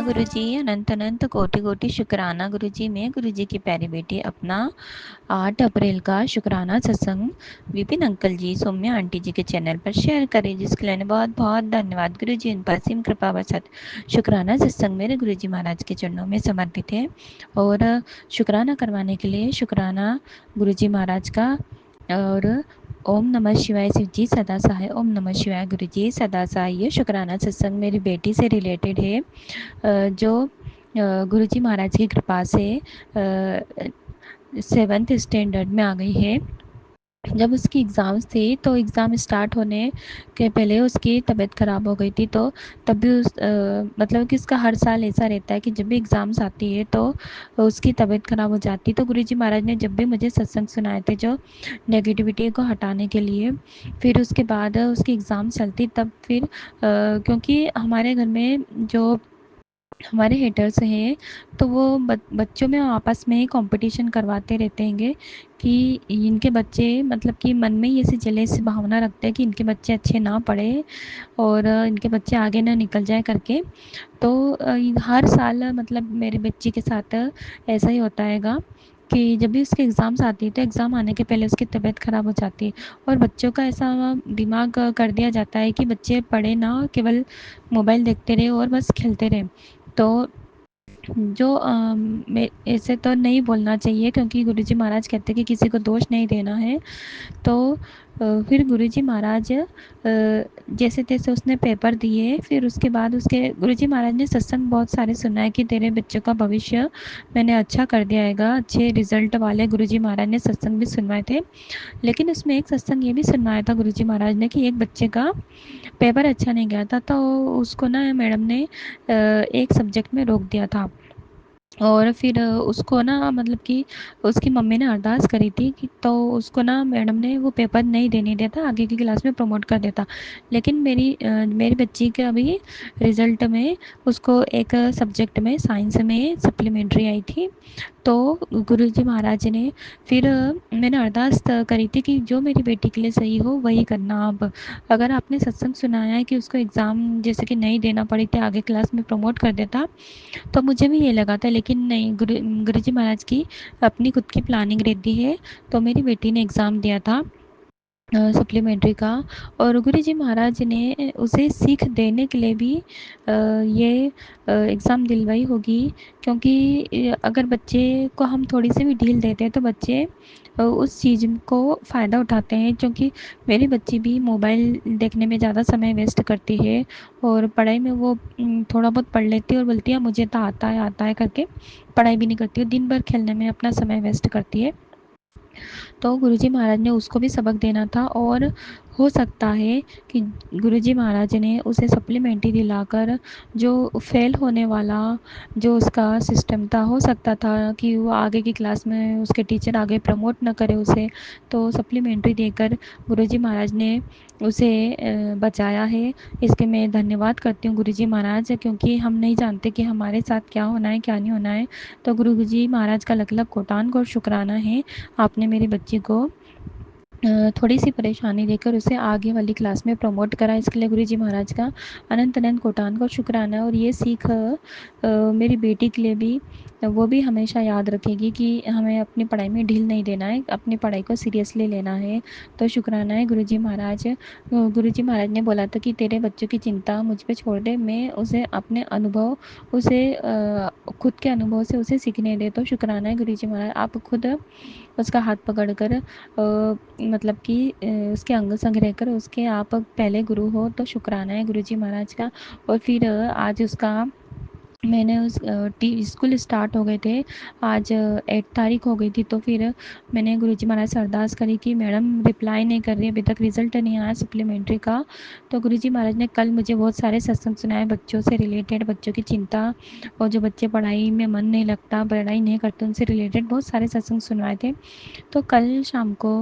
गुरुजी, अनंत अनंत कोटि कोटि शुक्राना गुरुजी। मैं गुरुजी की प्यारी बेटी अपना 8 अप्रैल का शुक्राना सत्संग विपिन अंकल जी, सौम्या आंटी जी के चैनल पर शेयर करें, जिसके लिए बहुत बहुत धन्यवाद गुरुजी। इन पर असीम कृपा बरसात। शुक्राना सत्संग मेरे गुरुजी महाराज के चरणों में समर्पित है और शुक्राना करवाने के लिए शुक्राना गुरुजी महाराज का। और ओम नमः शिवाय शिव जी सदा सहाय। ओम नमः शिवाय गुरु जी सदा सहाय। ये शुक्राना सत्संग मेरी बेटी से रिलेटेड है, जो गुरुजी महाराज की कृपा से 7th स्टैंडर्ड में आ गई है। जब उसकी एग्ज़ाम्स थी तो एग्ज़ाम स्टार्ट होने के पहले उसकी तबीयत ख़राब हो गई थी। तो तब भी मतलब कि उसका हर साल ऐसा रहता है कि जब भी एग्ज़ाम्स आती है तो उसकी तबीयत ख़राब हो जाती है। तो गुरुजी महाराज ने जब भी मुझे सत्संग सुनाए थे जो नेगेटिविटी को हटाने के लिए, फिर उसके बाद उसकी एग्ज़ाम चलती तब फिर क्योंकि हमारे घर में जो हमारे हेटर्स हैं तो वो बच्चों में आपस में ही कंपटीशन करवाते रहते हैं कि इनके बच्चे, मतलब कि मन में ही ऐसी जेलस भावना रखते हैं कि इनके बच्चे अच्छे ना पढ़े और इनके बच्चे आगे ना निकल जाए करके। तो हर साल मतलब मेरे बच्ची के साथ ऐसा ही होता हैगा कि जब भी उसके एग्ज़ाम्स आती है तो एग्ज़ाम आने के पहले उसकी तबीयत ख़राब हो जाती है और बच्चों का ऐसा दिमाग कर दिया जाता है कि बच्चे पढ़े ना, केवल मोबाइल देखते रहे और बस खेलते रहे। तो जो ऐसे तो नहीं बोलना चाहिए, क्योंकि गुरुजी महाराज कहते हैं कि किसी को दोष नहीं देना है। तो फिर गुरुजी महाराज जैसे तैसे उसने पेपर दिए। फिर उसके बाद उसके गुरुजी महाराज ने सत्संग बहुत सारे सुना है कि तेरे बच्चों का भविष्य मैंने अच्छा कर दिया हैगा। अच्छे रिजल्ट वाले गुरुजी महाराज ने सत्संग भी सुनवाए थे। लेकिन उसमें एक सत्संग ये भी सुनवाया था गुरुजी महाराज ने कि एक बच्चे का पेपर अच्छा नहीं गया था, तो उसको ना मैडम ने एक सब्जेक्ट में रोक दिया था। और फिर उसको ना, मतलब कि उसकी मम्मी ने अरदास करी थी कि तो उसको ना मैडम ने वो पेपर नहीं देने दिया था, आगे की क्लास में प्रमोट कर देता। लेकिन मेरी बच्ची के अभी रिज़ल्ट में उसको एक सब्जेक्ट में साइंस में सप्लीमेंट्री आई थी। तो गुरुजी महाराज ने फिर मैंने अरदास करी थी कि जो मेरी बेटी के लिए सही हो वही करना। अब अगर आपने सत्संग सुनाया है कि उसको एग्ज़ाम जैसे कि नहीं देना पड़ी थी, आगे क्लास में प्रमोट कर देता, तो मुझे भी ये लगा था। लेकिन नहीं, गुरुजी महाराज की अपनी खुद की प्लानिंग रहती है। तो मेरी बेटी ने एग्ज़ाम दिया था सप्लीमेंट्री का, और गुरुजी महाराज ने उसे सीख देने के लिए भी ये एग्ज़ाम दिलवाई होगी। क्योंकि अगर बच्चे को हम थोड़ी सी भी ढील देते हैं तो बच्चे उस चीज़ को फ़ायदा उठाते हैं। क्योंकि मेरी बच्ची भी मोबाइल देखने में ज़्यादा समय वेस्ट करती है और पढ़ाई में वो थोड़ा बहुत पढ़ लेती है और बोलती है मुझे तो आता है करके पढ़ाई भी नहीं करती है, दिन भर खेलने में अपना समय वेस्ट करती है। तो गुरुजी महाराज ने उसको भी सबक देना था, और हो सकता है कि गुरुजी महाराज ने उसे सप्लीमेंट्री दिलाकर जो फेल होने वाला जो उसका सिस्टम था, हो सकता था कि वो आगे की क्लास में उसके टीचर आगे प्रमोट न करे उसे, तो सप्लीमेंट्री देकर गुरुजी महाराज ने उसे बचाया है। इसके मैं धन्यवाद करती हूँ गुरुजी महाराज, क्योंकि हम नहीं जानते कि हमारे साथ क्या होना है क्या नहीं होना है। तो गुरुजी महाराज का लख लख कोटान को शुक्राना है, आपने मेरी बच्ची को थोड़ी सी परेशानी देकर उसे आगे वाली क्लास में प्रमोट करा। इसके लिए गुरुजी महाराज का अनंत अनंत कोटान को शुक्राना। और ये सीख मेरी बेटी के लिए भी, वो भी हमेशा याद रखेगी कि हमें अपनी पढ़ाई में ढील नहीं देना है, अपनी पढ़ाई को सीरियसली लेना है। तो शुक्राना है गुरुजी महाराज। गुरुजी महाराज ने बोला था कि तेरे बच्चों की चिंता मुझ पे छोड़ दे, मैं उसे अपने अनुभव, उसे खुद के अनुभव से उसे सीखने दे। तो शुक्राना है गुरुजी महाराज, आप खुद उसका हाथ पकड़कर मतलब कि उसके अंग संग रहकर उसके आप पहले गुरु हो। तो शुक्राना है गुरुजी महाराज का। और फिर आज उसका मैंने उस स्कूल स्टार्ट हो गए थे, आज 8 तारीख हो गई थी। तो फिर मैंने गुरुजी महाराज से अरदास करी कि मैडम रिप्लाई नहीं कर रही, अभी तक रिज़ल्ट नहीं आया सप्लीमेंट्री का। तो गुरुजी महाराज ने कल मुझे बहुत सारे सत्संग सुनाए बच्चों से रिलेटेड, बच्चों की चिंता, और जो बच्चे पढ़ाई में मन नहीं लगता, पढ़ाई नहीं करते, उनसे रिलेटेड बहुत सारे सत्संग सुनवाए थे। तो कल शाम को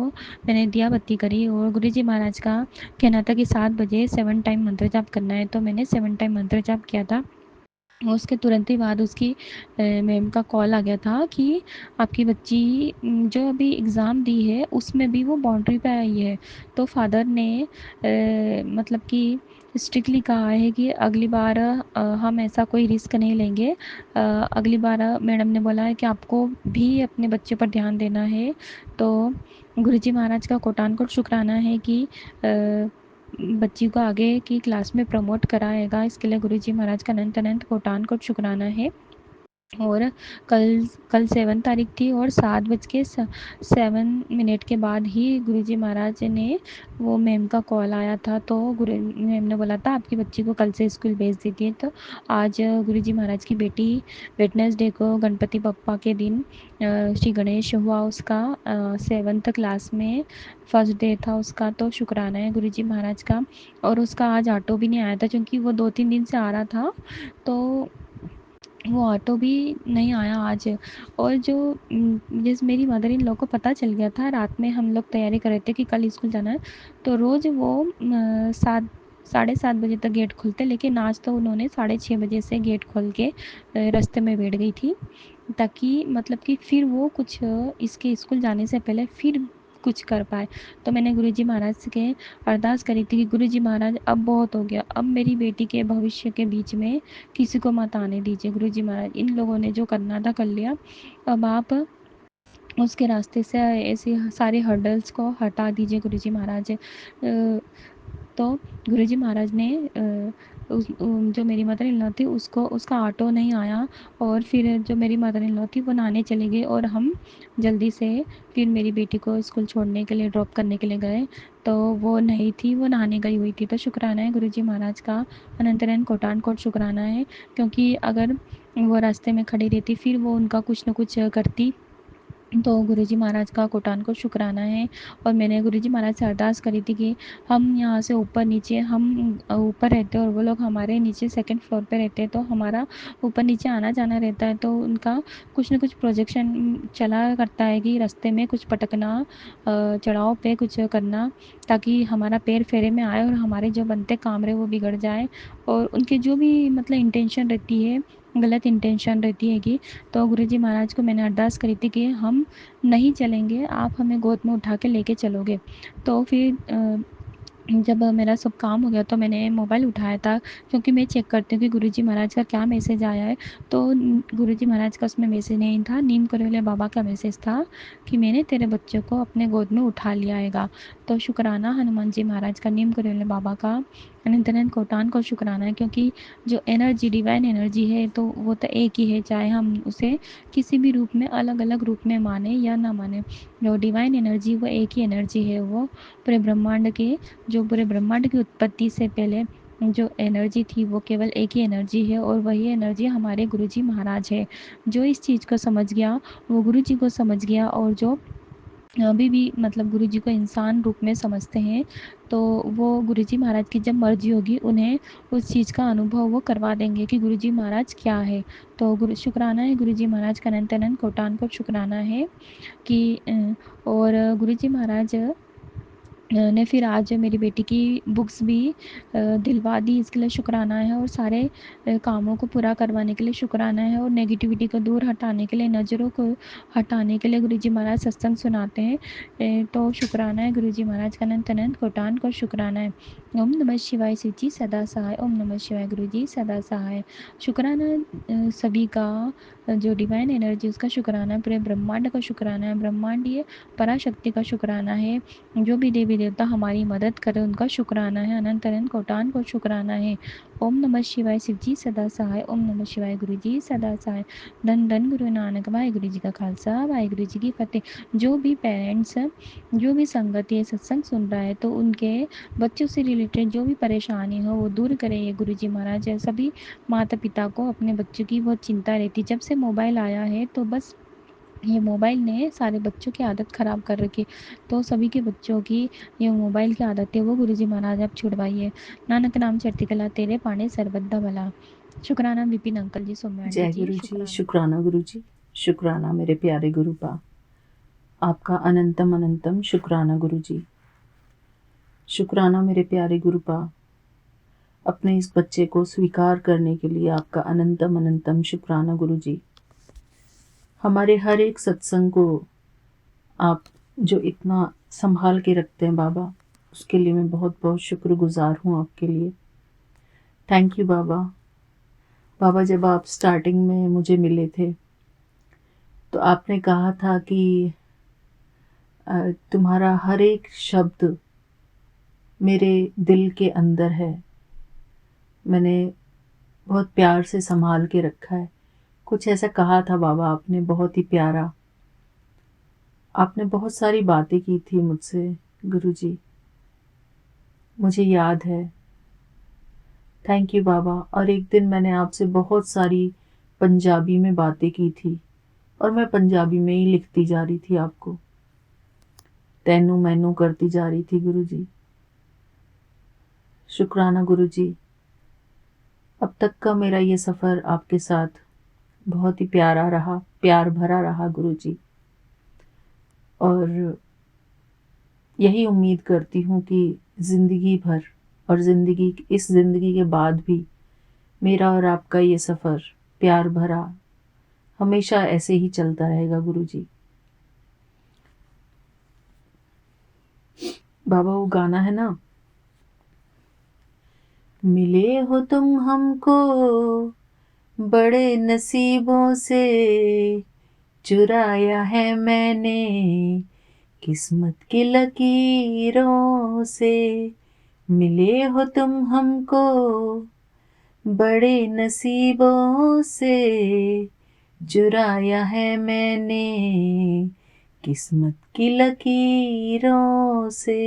मैंने दिया बत्ती करी और गुरुजी महाराज का कहना था कि 7 बजे 7 टाइम मंत्र जाप करना है। तो मैंने 7 टाइम मंत्र जाप किया था। उसके तुरंत ही बाद उसकी मैम का कॉल आ गया था कि आपकी बच्ची जो अभी एग्ज़ाम दी है उसमें भी वो बाउंड्री पे आई है। तो फादर ने मतलब कि स्ट्रिक्टली कहा है कि अगली बार हम ऐसा कोई रिस्क नहीं लेंगे। अगली बार मैडम ने बोला है कि आपको भी अपने बच्चे पर ध्यान देना है। तो गुरुजी महाराज का कोटान कोट शुक्राना है कि बच्ची को आगे की क्लास में प्रमोट कराएगा। इसके लिए गुरुजी महाराज का अनंत अनंत कोटान कोट शुक्राना है। और कल कल 7 तारीख थी और 7:07 के बाद ही गुरुजी महाराज ने वो मैम का कॉल आया था। तो गुरु मैम ने बोला था आपकी बच्ची को कल से स्कूल भेज दीजिए। तो आज गुरुजी महाराज की बेटी वेडनेसडे को गणपति बप्पा के दिन श्री गणेश हुआ उसका 7th क्लास में फर्स्ट डे था उसका। तो शुक्राना है गुरुजी महाराज का। और उसका आज ऑटो भी नहीं आया था क्योंकि वो 2-3 दिन से आ रहा था, तो वो ऑटो भी नहीं आया आज। और जो जैसे मेरी मदर इन लॉ को पता चल गया था, रात में हम लोग तैयारी कर रहे थे कि कल स्कूल जाना है, तो रोज़ वो 7 7:30 बजे तक गेट खोलते, लेकिन आज तो उन्होंने 6:30 बजे से गेट खोल के रास्ते में बैठ गई थी, ताकि मतलब कि फिर वो कुछ इसके स्कूल जाने से पहले फिर कुछ कर पाए। तो मैंने गुरुजी महाराज से के अरदास करी थी कि गुरुजी महाराज अब बहुत हो गया, अब मेरी बेटी के भविष्य के बीच में किसी को मत आने दीजिए। गुरुजी महाराज इन लोगों ने जो करना था कर लिया, अब आप उसके रास्ते से ऐसे सारे हर्डल्स को हटा दीजिए गुरुजी महाराज। तो गुरुजी महाराज ने जो मेरी मदर इन लॉ थी उसको उसका ऑटो नहीं आया, और फिर जो मेरी मदर इन लॉ थी वो नहाने चली गई और हम जल्दी से फिर मेरी बेटी को स्कूल छोड़ने के लिए ड्रॉप करने के लिए गए। तो वो नहीं थी, वो नहाने गई हुई थी। तो शुक्राना है गुरुजी महाराज का, अनंत अनंत कोटान कोट शुक्राना है, क्योंकि अगर वो रास्ते में खड़ी रहती फिर वो उनका कुछ न कुछ करती। तो गुरुजी महाराज का कोटान को शुक्राना है। और मैंने गुरुजी महाराज से अरदास करी थी कि हम यहाँ से ऊपर नीचे, हम ऊपर रहते हैं और वो लोग हमारे नीचे सेकंड फ्लोर पे रहते हैं, तो हमारा ऊपर नीचे आना जाना रहता है। तो उनका कुछ न कुछ प्रोजेक्शन चला करता है कि रास्ते में कुछ पटकना, चढ़ाव पे कुछ करना, ताकि हमारा पैर फेरे में आए और हमारे जो बनते काम रहे वो बिगड़ जाए। और उनके जो भी मतलब इंटेंशन रहती है, गलत इंटेंशन रहती है कि, तो गुरुजी महाराज को मैंने अरदास करी थी कि हम नहीं चलेंगे, आप हमें गोद में उठा के लेके चलोगे। तो फिर जब मेरा सब काम हो गया तो मैंने मोबाइल उठाया था, क्योंकि मैं चेक करती हूँ कि गुरुजी महाराज का क्या मैसेज आया है। तो गुरुजी महाराज का उसमें मैसेज नहीं था, नीम करौले बाबा का मैसेज था कि मैंने तेरे बच्चों को अपने गोद में उठा लिया हैगा। तो शुक्राना हनुमान जी महाराज का, नीम करौले बाबा का, अनंत अनंत कोटान को शुक्राना है, क्योंकि जो एनर्जी डिवाइन एनर्जी है तो वो तो एक ही है, चाहे हम उसे किसी भी रूप में अलग अलग रूप में माने या ना माने। जो डिवाइन एनर्जी वो एक ही एनर्जी है, वो पूरे ब्रह्मांड के, जो पूरे ब्रह्मांड की उत्पत्ति से पहले जो एनर्जी थी वो केवल एक ही एनर्जी है, और वही एनर्जी हमारे गुरुजी महाराज है। जो इस चीज़ को समझ गया वो गुरुजी को समझ गया, और जो अभी भी मतलब गुरुजी को इंसान रूप में समझते हैं, तो वो गुरुजी महाराज की जब मर्जी होगी उन्हें उस चीज़ का अनुभव वो करवा देंगे कि गुरुजी महाराज क्या है। तो गुरु शुक्राना है गुरुजी महाराज का, अनंत अनंत कोटान को शुक्राना है कि और गुरुजी महाराज ने फिर आज मेरी बेटी की बुक्स भी दिलवा दी, इसके लिए शुक्राना है। और सारे कामों को पूरा करवाने के लिए शुक्राना है, और नेगेटिविटी को दूर हटाने के लिए, नज़रों को हटाने के लिए गुरुजी महाराज सत्संग सुनाते हैं। तो शुक्राना है गुरुजी महाराज का, अनंत अनंत कोटान को शुक्राना है। ओम नमः शिवाय शिव जी सदा सहाय, ओम नमः शिवाय गुरुजी सदा सहाय। शुक्राना सभी का, जो डिवाइन एनर्जी उसका शुक्राना है, पूरे ब्रह्मांड का शुक्राना है, ब्रह्मांडीय पराशक्ति का शुक्राना है, जो भी देवी देवता हमारी मदद करे उनका शुक्राना है, अनंत अनंत कोटान को शुक्राना है। ओम नमः शिवाय शिव जी सदा सहाय, ओम नमः शिवाय गुरु जी सदा सहाय। धन धन गुरु नानक, वाहिगुरु जी का खालसा वाहिगुरु जी की फतेह। जो भी पेरेंट्स, जो भी संगत ये सत्संग सुन रहा है, तो उनके बच्चों से रिलेटेड जो भी परेशानी हो वो दूर करें ये गुरु जी महाराज। सभी माता पिता को अपने बच्चों की बहुत चिंता रहती, जब से मोबाइल आया है तो बस ये मोबाइल ने सारे बच्चों की आदत ख़राब कर रखी। तो सभी के बच्चों की ये मोबाइल की आदत है वो गुरुजी महाराज आप छुड़वाइए। नानक नाम चढ़ती कला तेरे पाने सरबद्दा भला। शुक्राना विपिन अंकल जी, सौम्या आंटी जय जी, गुरु जी, शुक्राना। शुक्राना गुरु जी, शुक्राना मेरे प्यारे गुरुपा, आपका अनंतम अनंतम शुक्राना गुरु जी, शुक्राना मेरे प्यारे गुरुपा। अपने इस बच्चे को स्वीकार करने के लिए आपका अनंतम अनंतम शुक्राना गुरु जी। हमारे हर एक सत्संग को आप जो इतना संभाल के रखते हैं बाबा, उसके लिए मैं बहुत बहुत शुक्रगुजार हूँ आपके लिए। थैंक यू बाबा। बाबा, जब आप स्टार्टिंग में मुझे मिले थे तो आपने कहा था कि तुम्हारा हर एक शब्द मेरे दिल के अंदर है, मैंने बहुत प्यार से संभाल के रखा है। कुछ ऐसा कहा था बाबा आपने, बहुत ही प्यारा। आपने बहुत सारी बातें की थी मुझसे गुरुजी, मुझे याद है। थैंक यू बाबा। और एक दिन मैंने आपसे बहुत सारी पंजाबी में बातें की थी और मैं पंजाबी में ही लिखती जा रही थी आपको, तैनू मैनू करती जा रही थी गुरुजी। शुक्राना गुरुजी। अब तक का मेरा ये सफ़र आपके साथ बहुत ही प्यारा रहा, प्यार भरा रहा गुरुजी। और यही उम्मीद करती हूँ कि ज़िंदगी भर और इस ज़िंदगी के बाद भी मेरा और आपका ये सफ़र प्यार भरा हमेशा ऐसे ही चलता रहेगा गुरुजी। बाबा, वो गाना है ना, मिले हो तुम हमको बड़े नसीबों से, चुराया है मैंने किस्मत की लकीरों से। मिले हो तुम हमको बड़े नसीबों से, चुराया है मैंने किस्मत की लकीरों से।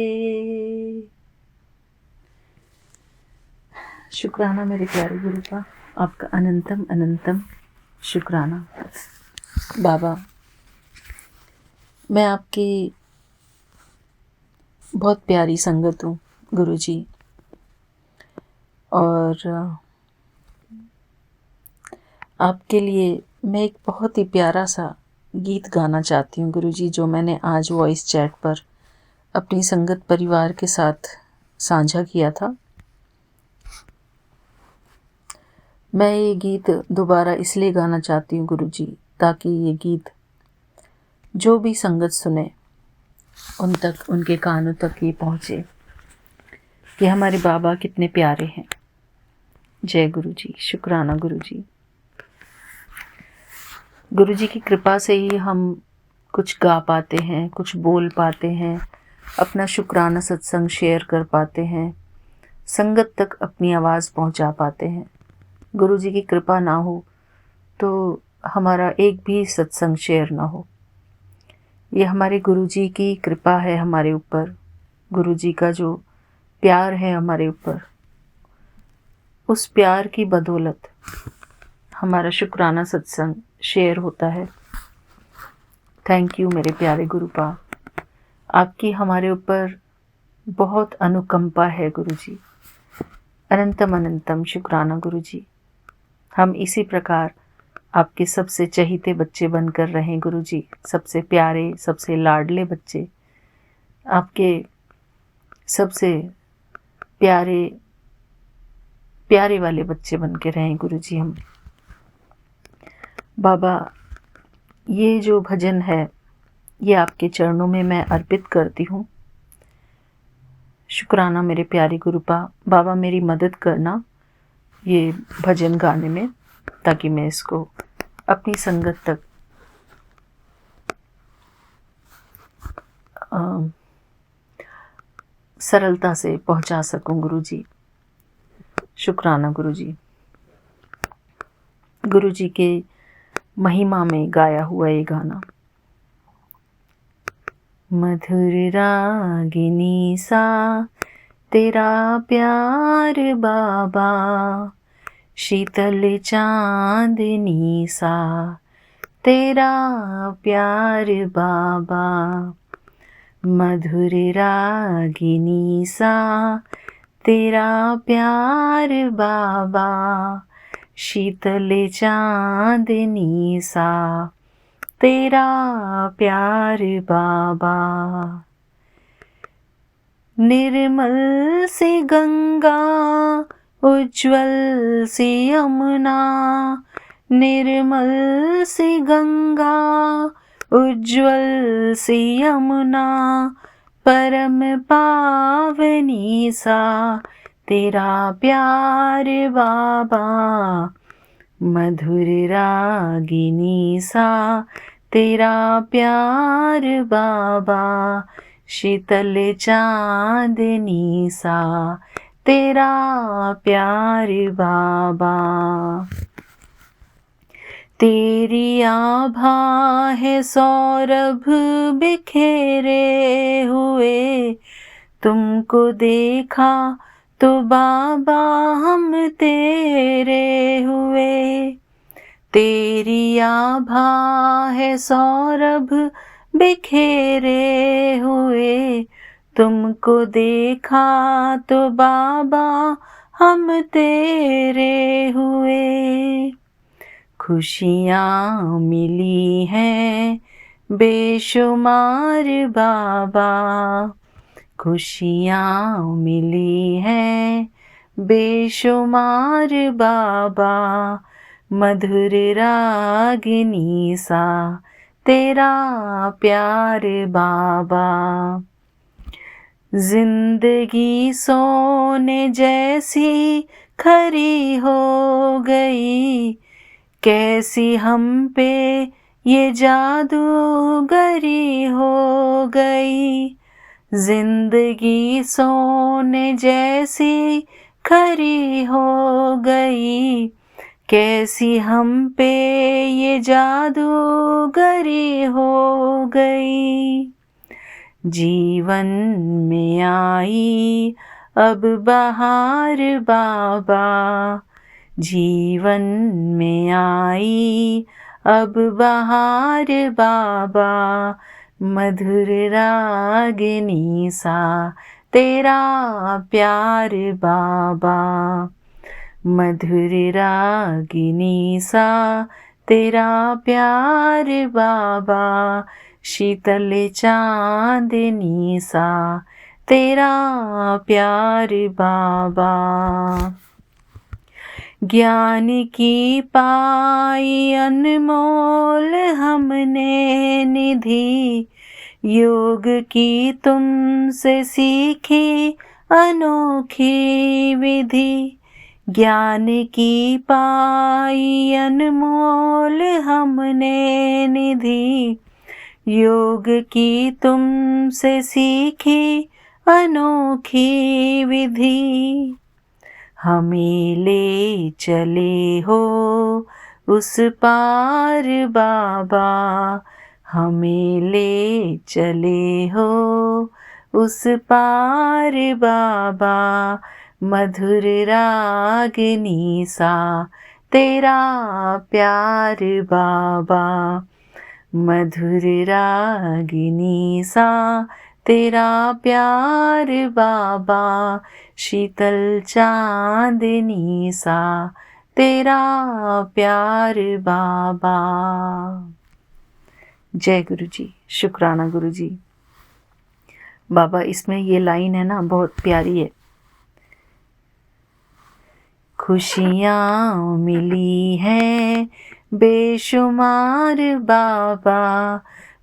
शुक्राना मेरे प्यारे गुरु का, आपका अनंतम अनंतम शुक्राना। बाबा, मैं आपकी बहुत प्यारी संगत हूँ गुरुजी, और आपके लिए मैं एक बहुत ही प्यारा सा गीत गाना चाहती हूँ गुरुजी, जो मैंने आज वॉइस चैट पर अपनी संगत परिवार के साथ साझा किया था। मैं ये गीत दोबारा इसलिए गाना चाहती हूँ गुरुजी, ताकि ये गीत जो भी संगत सुने उन तक, उनके कानों तक ये पहुँचे कि हमारे बाबा कितने प्यारे हैं। जय गुरुजी। शुक्राना गुरुजी। गुरुजी की कृपा से ही हम कुछ गा पाते हैं, कुछ बोल पाते हैं, अपना शुक्राना सत्संग शेयर कर पाते हैं, संगत तक अपनी आवाज़ पहुंचा पाते हैं। गुरुजी की कृपा ना हो तो हमारा एक भी सत्संग शेयर ना हो। ये हमारे गुरुजी की कृपा है हमारे ऊपर, गुरुजी का जो प्यार है हमारे ऊपर, उस प्यार की बदौलत हमारा शुक्राना सत्संग शेयर होता है। थैंक यू मेरे प्यारे गुरुपा, आपकी हमारे ऊपर बहुत अनुकंपा है गुरुजी। अनंतम अनंतम शुक्राना गुरुजी। हम इसी प्रकार आपके सबसे चहीते बच्चे बनकर रहें गुरुजी, सबसे प्यारे, सबसे लाडले बच्चे, आपके सबसे प्यारे प्यारे वाले बच्चे बन के रहें गुरुजी हम। बाबा, ये जो भजन है ये आपके चरणों में मैं अर्पित करती हूँ। शुक्राना मेरे प्यारे गुरुपा। बाबा, मेरी मदद करना ये भजन गाने में, ताकि मैं इसको अपनी संगत तक सरलता से पहुंचा सकूं गुरुजी। शुक्राना गुरुजी। गुरुजी के महिमा में गाया हुआ ये गाना। मधुर रागिनी सा तेरा प्यार बाबा, शीतल चांदनी सा तेरा प्यार बाबा, मधुर रागिनी सा तेरा प्यार बाबा, शीतल चांदनी सा तेरा प्यार बाबा। निर्मल से गंगा उज्ज्वल सी यमुना, निर्मल सी गंगा, उज्ज्वल सी यमुना, परम पावनी सा तेरा प्यार बाबा, मधुर रागिनी सा तेरा प्यार बाबा, शीतल चांदनी सा तेरा प्यार बाबा। तेरी आभा है सौरभ बिखेरे हुए, तुमको देखा तो बाबा हम तेरे हुए। तेरी आभा है सौरभ बिखेरे हुए, तुमको देखा तो बाबा हम तेरे हुए। खुशियाँ मिली हैं बेशुमार बाबा, खुशियाँ मिली हैं बेशुमार बाबा, मधुर रागिनी सा तेरा प्यार बाबा। जिंदगी सोने जैसी खरी हो गई, कैसी हम पे ये जादूगरी हो गई। जिंदगी सोने जैसी खरी हो गई, कैसी हम पे ये जादूगरी हो गई। जीवन में आई अब बहार बाबा, जीवन में आई अब बहार बाबा, मधुर रागिनी सा तेरा प्यार बाबा, मधुर रागिनी सा तेरा प्यार बाबा, शीतल चांदनी सा तेरा प्यार बाबा। ज्ञान की पाई अनमोल हमने निधि, योग की तुमसे सीखी अनोखी विधि। ज्ञान की पाई अनमोल हमने निधि, योग की तुमसे सीखी अनोखी विधि। हमें ले चले हो उस पार बाबा, हमें ले चले हो उस पार बाबा, मधुर रागिनी सा तेरा प्यार बाबा, मधुर रागिनी सा तेरा प्यार बाबा, शीतल चांदनी सा तेरा प्यार बाबा। जय गुरु जी, शुक्राना गुरु जी। बाबा इसमें ये लाइन है ना, बहुत प्यारी है। खुशियाँ मिली हैं बेशुमार बाबा,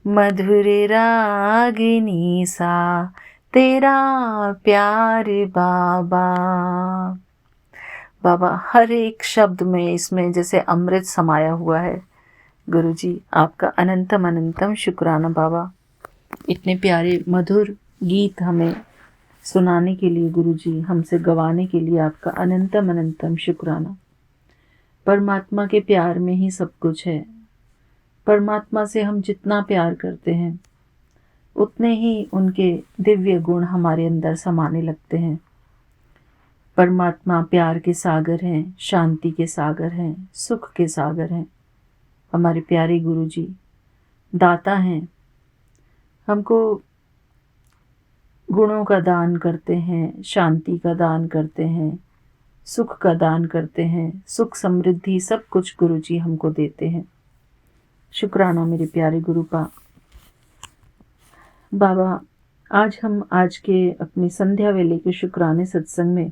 मधुर रागिनी सा तेरा प्यार बाबा। बाबा हर एक शब्द में इसमें जैसे अमृत समाया हुआ है। गुरु जी आपका अनंतम अनंतम शुक्राना बाबा, इतने प्यारे मधुर गीत हमें सुनाने के लिए, गुरु जी हमसे गवाने के लिए आपका अनंतम अनंतम शुक्राना। परमात्मा के प्यार में ही सब कुछ है। परमात्मा से हम जितना प्यार करते हैं उतने ही उनके दिव्य गुण हमारे अंदर समाने लगते हैं। परमात्मा प्यार के सागर हैं, शांति के सागर हैं, सुख के सागर हैं। हमारे प्यारे गुरु जी दाता हैं, हमको गुणों का दान करते हैं, शांति का दान करते हैं, सुख का दान करते हैं, सुख समृद्धि सब कुछ गुरु जी हमको देते हैं। शुक्राना मेरे प्यारे गुरु पा। बाबा आज हम आज के अपने संध्या वेले के शुक्राने सत्संग में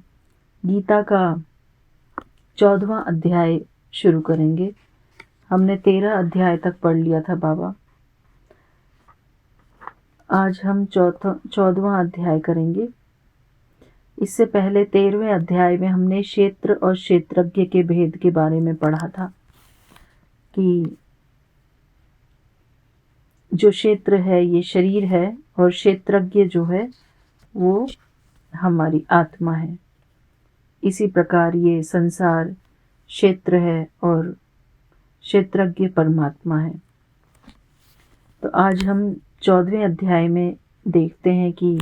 गीता का 14वां अध्याय शुरू करेंगे। हमने 13 अध्याय तक पढ़ लिया था बाबा। आज हम 14वां अध्याय करेंगे। इससे पहले 13वें अध्याय में हमने क्षेत्र और क्षेत्रज्ञ के भेद के बारे में पढ़ा था कि जो क्षेत्र है ये शरीर है और क्षेत्रज्ञ जो है वो हमारी आत्मा है। इसी प्रकार ये संसार क्षेत्र है और क्षेत्रज्ञ परमात्मा है। तो आज हम 14वें अध्याय में देखते हैं कि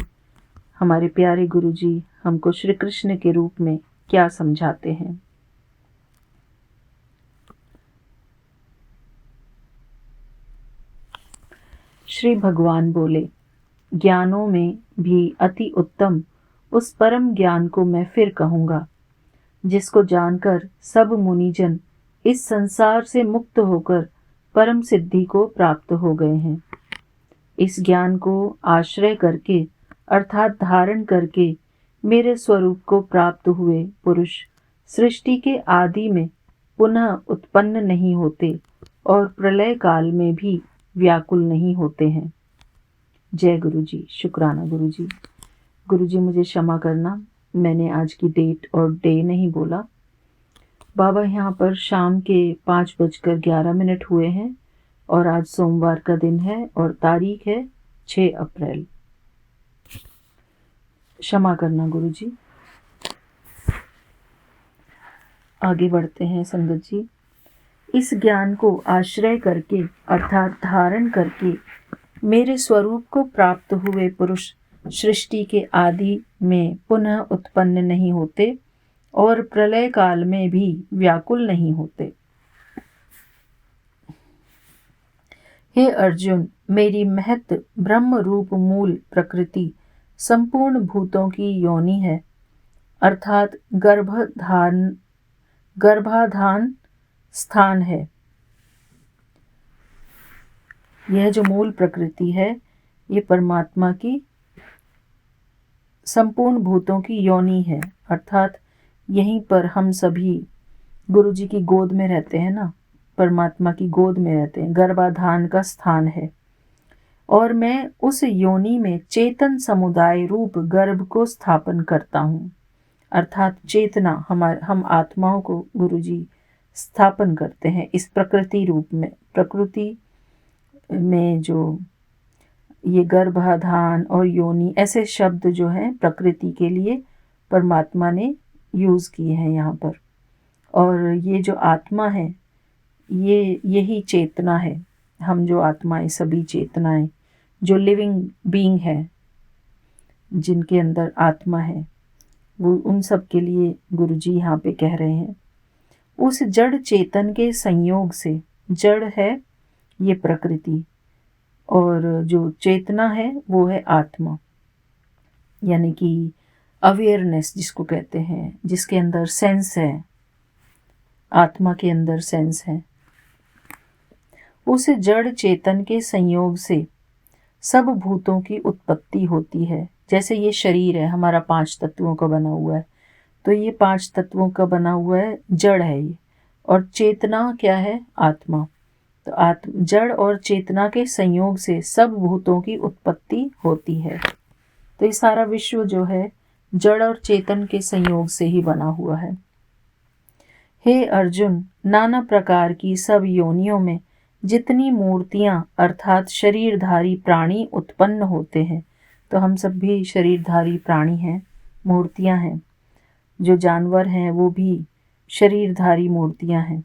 हमारे प्यारे गुरुजी हमको श्री कृष्ण के रूप में क्या समझाते हैं। श्री भगवान बोले, ज्ञानों में भी अति उत्तम उस परम ज्ञान को मैं फिर कहूँगा, जिसको जानकर सब मुनिजन इस संसार से मुक्त होकर परम सिद्धि को प्राप्त हो गए हैं। इस ज्ञान को आश्रय करके अर्थात धारण करके मेरे स्वरूप को प्राप्त हुए पुरुष सृष्टि के आदि में पुनः उत्पन्न नहीं होते और प्रलय काल में भी व्याकुल नहीं होते हैं। जय गुरुजी। शुक्राना गुरुजी। गुरुजी मुझे क्षमा करना, मैंने आज की डेट और डे नहीं बोला। बाबा यहाँ पर शाम के 5:11 हुए हैं और आज सोमवार का दिन है और तारीख है 6 अप्रैल। क्षमा करना गुरुजी। आगे बढ़ते हैं संगत जी। इस ज्ञान को आश्रय करके अर्थात धारण करके मेरे स्वरूप को प्राप्त हुए पुरुष सृष्टि के आदि में पुनः उत्पन्न नहीं होते और प्रलय काल में भी व्याकुल नहीं होते। हे अर्जुन, मेरी महत ब्रह्म रूप मूल प्रकृति संपूर्ण भूतों की योनि है, अर्थात गर्भाधान स्थान है। यह जो मूल प्रकृति है ये परमात्मा की संपूर्ण भूतों की योनि है, अर्थात यहीं पर हम सभी गुरुजी की गोद में रहते हैं ना, परमात्मा की गोद में रहते हैं। गर्भाधान का स्थान है और मैं उस योनि में चेतन समुदाय रूप गर्भ को स्थापन करता हूँ, अर्थात चेतना हम आत्माओं को गुरुजी स्थापन करते हैं इस प्रकृति रूप में। प्रकृति में जो ये गर्भाधान और योनि ऐसे शब्द जो हैं प्रकृति के लिए परमात्मा ने यूज़ किए हैं यहाँ पर। और ये जो आत्मा है यही चेतना है। हम जो आत्माएं सभी चेतनाएं जो लिविंग बीइंग है जिनके अंदर आत्मा है वो उन सब के लिए गुरुजी यहाँ पे कह रहे हैं उस जड़ चेतन के संयोग से। जड़ है ये प्रकृति और जो चेतना है वो है आत्मा, यानी कि अवेयरनेस जिसको कहते हैं, जिसके अंदर सेंस है, आत्मा के अंदर सेंस है। उस जड़ चेतन के संयोग से सब भूतों की उत्पत्ति होती है। जैसे ये शरीर है हमारा 5 तत्वों का बना हुआ है, तो ये 5 तत्वों का बना हुआ है, जड़ है ये। और चेतना क्या है? आत्मा। तो जड़ और चेतना के संयोग से सब भूतों की उत्पत्ति होती है। तो ये सारा विश्व जो है जड़ और चेतन के संयोग से ही बना हुआ है। हे अर्जुन, नाना प्रकार की सब योनियों में जितनी मूर्तियां अर्थात शरीरधारी प्राणी उत्पन्न होते हैं, तो हम सब भी शरीरधारी प्राणी हैं, मूर्तियां हैं। जो जानवर हैं वो भी शरीरधारी मूर्तियां हैं,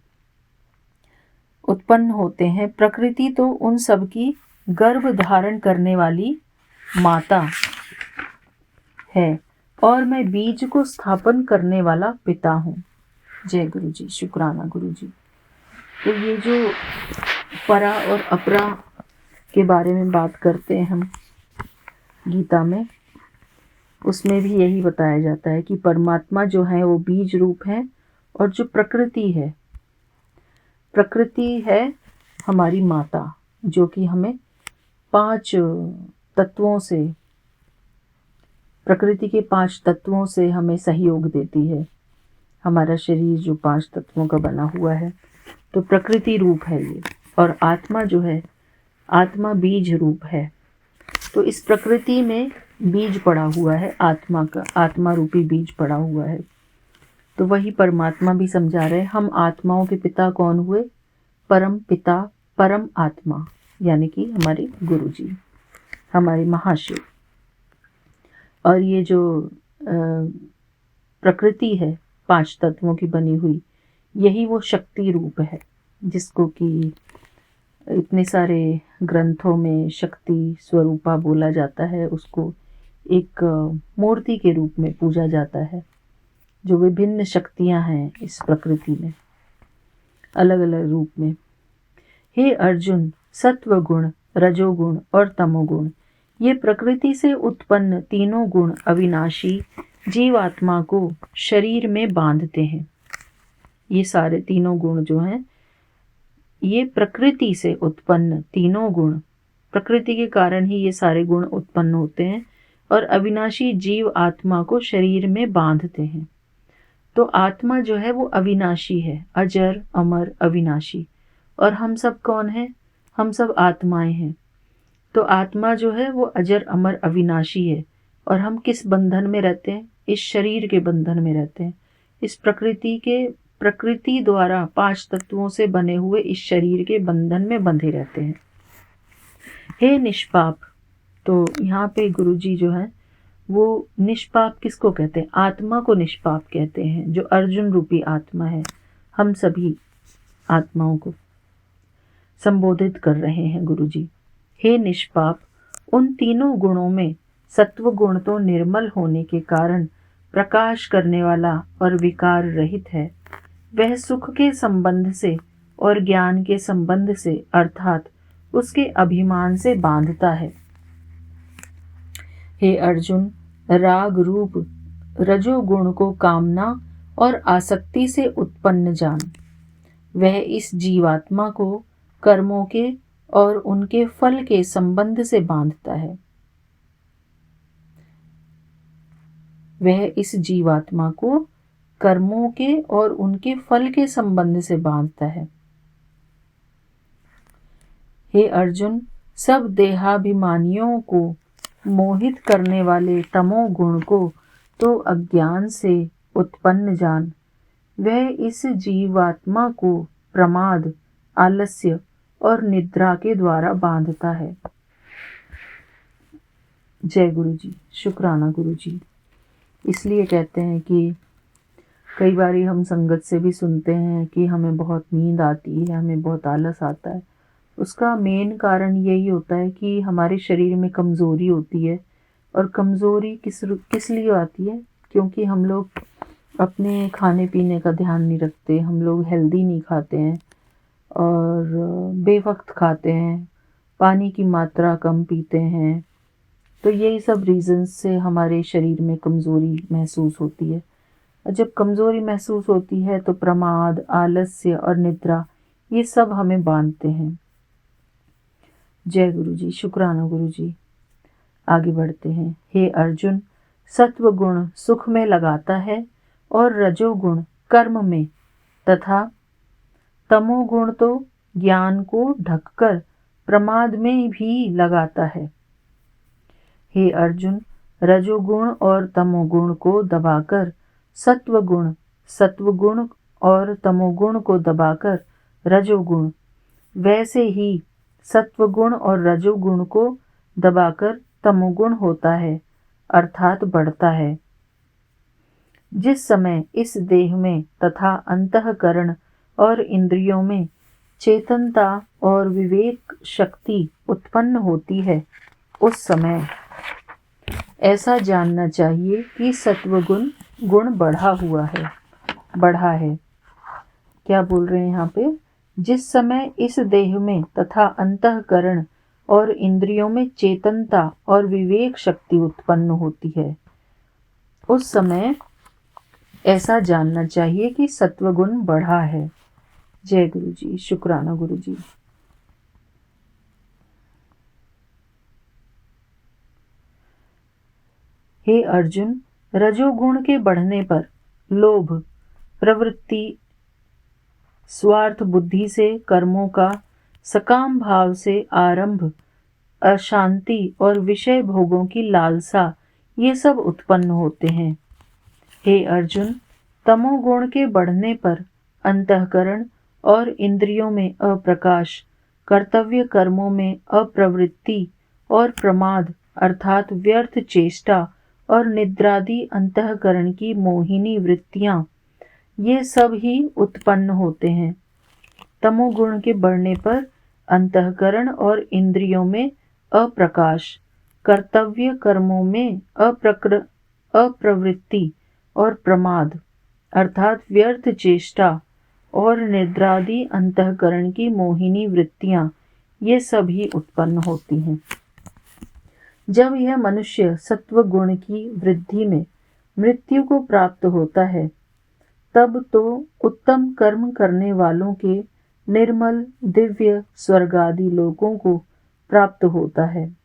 उत्पन्न होते हैं। प्रकृति तो उन सब की गर्भ धारण करने वाली माता है और मैं बीज को स्थापन करने वाला पिता हूँ। जय गुरुजी। शुक्राना गुरुजी। तो ये जो परा और अपरा के बारे में बात करते हैं हम गीता में, उसमें भी यही बताया जाता है कि परमात्मा जो है वो बीज रूप है और जो प्रकृति है हमारी माता, जो कि हमें 5 तत्वों से, प्रकृति के 5 तत्वों से हमें सहयोग देती है। हमारा शरीर जो 5 तत्वों का बना हुआ है, तो प्रकृति रूप है ये, और आत्मा जो है, आत्मा बीज रूप है। तो इस प्रकृति में बीज पड़ा हुआ है, आत्मा का, आत्मा रूपी बीज पड़ा हुआ है। तो वही परमात्मा भी समझा रहे, हम आत्माओं के पिता कौन हुए? परम पिता, परम आत्मा, यानी कि हमारे गुरु जी, हमारे महाशिव। और ये जो प्रकृति है 5 तत्वों की बनी हुई, यही वो शक्ति रूप है, जिसको कि इतने सारे ग्रंथों में शक्ति स्वरूपा बोला जाता है। उसको एक मूर्ति के रूप में पूजा जाता है, जो विभिन्न शक्तियां हैं इस प्रकृति में, अलग अलग रूप में। हे अर्जुन, सत्व गुण, रजोगुण और तमोगुण, ये प्रकृति से उत्पन्न तीनों गुण अविनाशी जीवात्मा को शरीर में बांधते हैं। ये सारे तीनों गुण जो हैं, ये प्रकृति से उत्पन्न तीनों गुण, प्रकृति के कारण ही ये सारे गुण उत्पन्न होते हैं और अविनाशी जीव आत्मा को शरीर में बांधते हैं। तो आत्मा जो है वो अविनाशी है, अजर अमर अविनाशी। और हम सब कौन हैं? हम सब आत्माएं हैं। तो आत्मा जो है वो अजर अमर अविनाशी है, और हम किस बंधन में रहते हैं? इस शरीर के बंधन में रहते हैं। इस प्रकृति द्वारा 5 तत्वों से बने हुए इस शरीर के बंधन में बंधे रहते हैं। हे निष्पाप, तो यहाँ पे गुरुजी जो है वो निष्पाप किसको कहते हैं? आत्मा को निष्पाप कहते हैं, जो अर्जुन रूपी आत्मा है। हम सभी आत्माओं को संबोधित कर रहे हैं गुरुजी। हे निष्पाप, उन तीनों गुणों में सत्व गुण तो निर्मल होने के कारण प्रकाश करने वाला और विकार रहित है। वह सुख के संबंध से और ज्ञान के संबंध से, अर्थात उसके अभिमान से बांधता है। हे अर्जुन, राग रूप रजोगुण को कामना और आसक्ति से उत्पन्न जान। वह इस जीवात्मा को कर्मों के और उनके फल के संबंध से बांधता है। वह इस जीवात्मा को कर्मों के और उनके फल के संबंध से बांधता है। हे अर्जुन, सब देहाभिमानियों को मोहित करने वाले तमोगुण को तो अज्ञान से उत्पन्न जान। वह इस जीवात्मा को प्रमाद, आलस्य और निद्रा के द्वारा बांधता है। जय गुरु जी, शुक्राना गुरु जी। इसलिए कहते हैं कि कई बार हम संगत से भी सुनते हैं कि हमें बहुत नींद आती है, हमें बहुत आलस आता है। उसका मेन कारण यही होता है कि हमारे शरीर में कमज़ोरी होती है। और कमज़ोरी किस लिए आती है? क्योंकि हम लोग अपने खाने पीने का ध्यान नहीं रखते, हम लोग हेल्दी नहीं खाते हैं और बेवक्त खाते हैं, पानी की मात्रा कम पीते हैं। तो यही सब रीज़न्स से हमारे शरीर में कमज़ोरी महसूस होती है। और जब कमज़ोरी महसूस होती है तो प्रमाद, आलस्य और निद्रा, ये सब हमें बांधते हैं। जय गुरु जी, शुक्राना गुरु जी। आगे बढ़ते हैं। हे अर्जुन, सत्व गुण सुख में लगाता है और रजोगुण कर्म में, तथा तमोगुण तो ज्ञान को ढककर प्रमाद में भी लगाता है। हे अर्जुन, रजोगुण और तमोगुण को दबाकर सत्वगुण और तमोगुण को दबाकर रजोगुण, वैसे ही सत्वगुण और रजोगुण को दबाकर तमोगुण होता है, अर्थात बढ़ता है। जिस समय इस देह में तथा अंतःकरण और इंद्रियों में चेतनता और विवेक शक्ति उत्पन्न होती है, उस समय ऐसा जानना चाहिए कि सत्वगुण गुण बढ़ा है। क्या बोल रहे हैं यहाँ पे? जिस समय इस देह में तथा अंतःकरण और इंद्रियों में चेतनता और विवेक शक्ति उत्पन्न होती है, उस समय ऐसा जानना चाहिए कि सत्वगुण बढ़ा है। जय गुरु जी, शुक्राना गुरु जी। हे अर्जुन, रजोगुण के बढ़ने पर लोभ, प्रवृत्ति स्वार्थ बुद्धि से कर्मों का सकाम भाव से आरंभ, अशांति और विषय भोगों की लालसा, ये सब उत्पन्न होते हैं। हे अर्जुन, तमोगुण के बढ़ने पर अंतःकरण और इंद्रियों में अप्रकाश, कर्तव्य कर्मों में अप्रवृत्ति और प्रमाद अर्थात व्यर्थ चेष्टा और निद्रादि अंतःकरण की मोहिनी वृत्तियां, ये सब ही उत्पन्न होते हैं। तमोगुण के बढ़ने पर अंतःकरण और इंद्रियों में अप्रकाश, कर्तव्य कर्मों में अप्रवृत्ति और प्रमाद अर्थात व्यर्थ चेष्टा और निद्रादि अंतःकरण की मोहिनी वृत्तियां, ये सभी उत्पन्न होती हैं। जब यह मनुष्य सत्व गुण की वृद्धि में मृत्यु को प्राप्त होता है, तब तो उत्तम कर्म करने वालों के निर्मल दिव्य स्वर्गादि लोकों को प्राप्त होता है।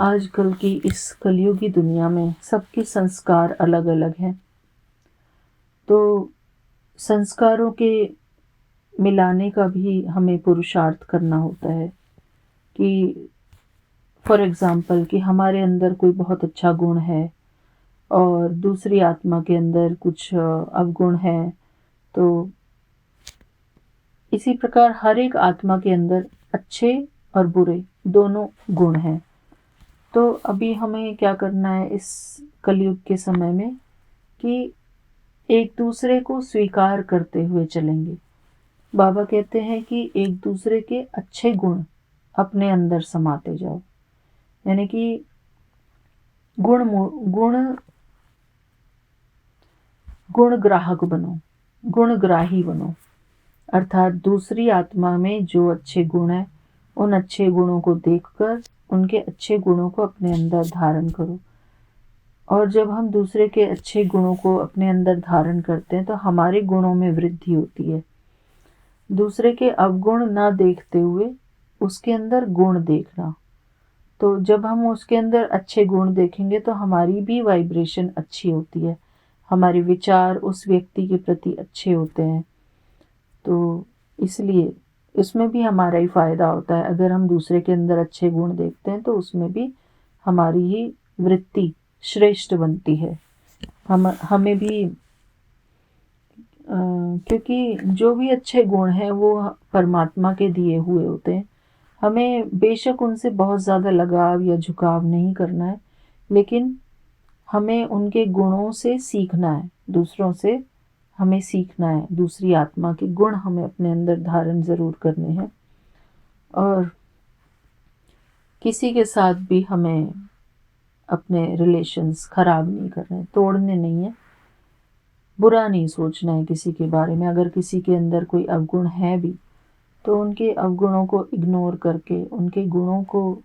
आजकल की इस कलयुगी दुनिया में सबके संस्कार अलग अलग हैं, तो संस्कारों के मिलाने का भी हमें पुरुषार्थ करना होता है कि फॉर एग्जाम्पल कि हमारे अंदर कोई बहुत अच्छा गुण है और दूसरी आत्मा के अंदर कुछ अवगुण है, तो इसी प्रकार हर एक आत्मा के अंदर अच्छे और बुरे दोनों गुण हैं। तो अभी हमें क्या करना है इस कलयुग के समय में कि एक दूसरे को स्वीकार करते हुए चलेंगे। बाबा कहते हैं कि एक दूसरे के अच्छे गुण अपने अंदर समाते जाओ, यानी कि गुण ग्राहक बनो, गुणग्राही बनो, अर्थात दूसरी आत्मा में जो अच्छे गुण हैं उन अच्छे गुणों को देखकर उनके अच्छे गुणों को अपने अंदर धारण करो। और जब हम दूसरे के अच्छे गुणों को अपने अंदर धारण करते हैं तो हमारे गुणों में वृद्धि होती है। दूसरे के अवगुण ना देखते हुए उसके अंदर गुण देखना, तो जब हम उसके अंदर अच्छे गुण देखेंगे तो हमारी भी वाइब्रेशन अच्छी होती है, हमारे विचार उस व्यक्ति के प्रति अच्छे होते हैं। तो इसलिए इसमें भी हमारा ही फ़ायदा होता है। अगर हम दूसरे के अंदर अच्छे गुण देखते हैं तो उसमें भी हमारी ही वृत्ति श्रेष्ठ बनती है। हमें भी क्योंकि जो भी अच्छे गुण हैं वो परमात्मा के दिए हुए होते हैं। हमें बेशक उनसे बहुत ज़्यादा लगाव या झुकाव नहीं करना है, लेकिन हमें उनके गुणों से सीखना है, दूसरों से हमें सीखना है। दूसरी आत्मा के गुण हमें अपने अंदर धारण ज़रूर करने हैं और किसी के साथ भी हमें अपने रिलेशंस ख़राब नहीं करने, तोड़ने नहीं है, बुरा नहीं सोचना है किसी के बारे में। अगर किसी के अंदर कोई अवगुण है भी तो उनके अवगुणों को इग्नोर करके उनके गुणों को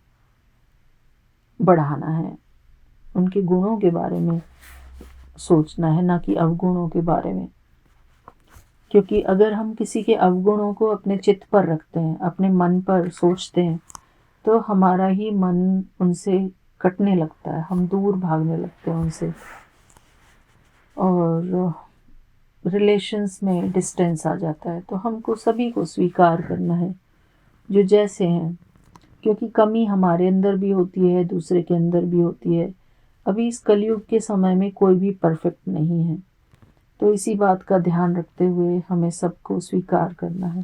बढ़ाना है, उनके गुणों के बारे में सोचना है, ना कि अवगुणों के बारे में। क्योंकि अगर हम किसी के अवगुणों को अपने चित्त पर रखते हैं, अपने मन पर सोचते हैं, तो हमारा ही मन उनसे कटने लगता है, हम दूर भागने लगते हैं उनसे और रिलेशंस में डिस्टेंस आ जाता है। तो हमको सभी को स्वीकार करना है जो जैसे हैं, क्योंकि कमी हमारे अंदर भी होती है, दूसरे के अंदर भी होती है। अभी इस कलयुग के समय में कोई भी परफेक्ट नहीं है, तो इसी बात का ध्यान रखते हुए हमें सबको स्वीकार करना है।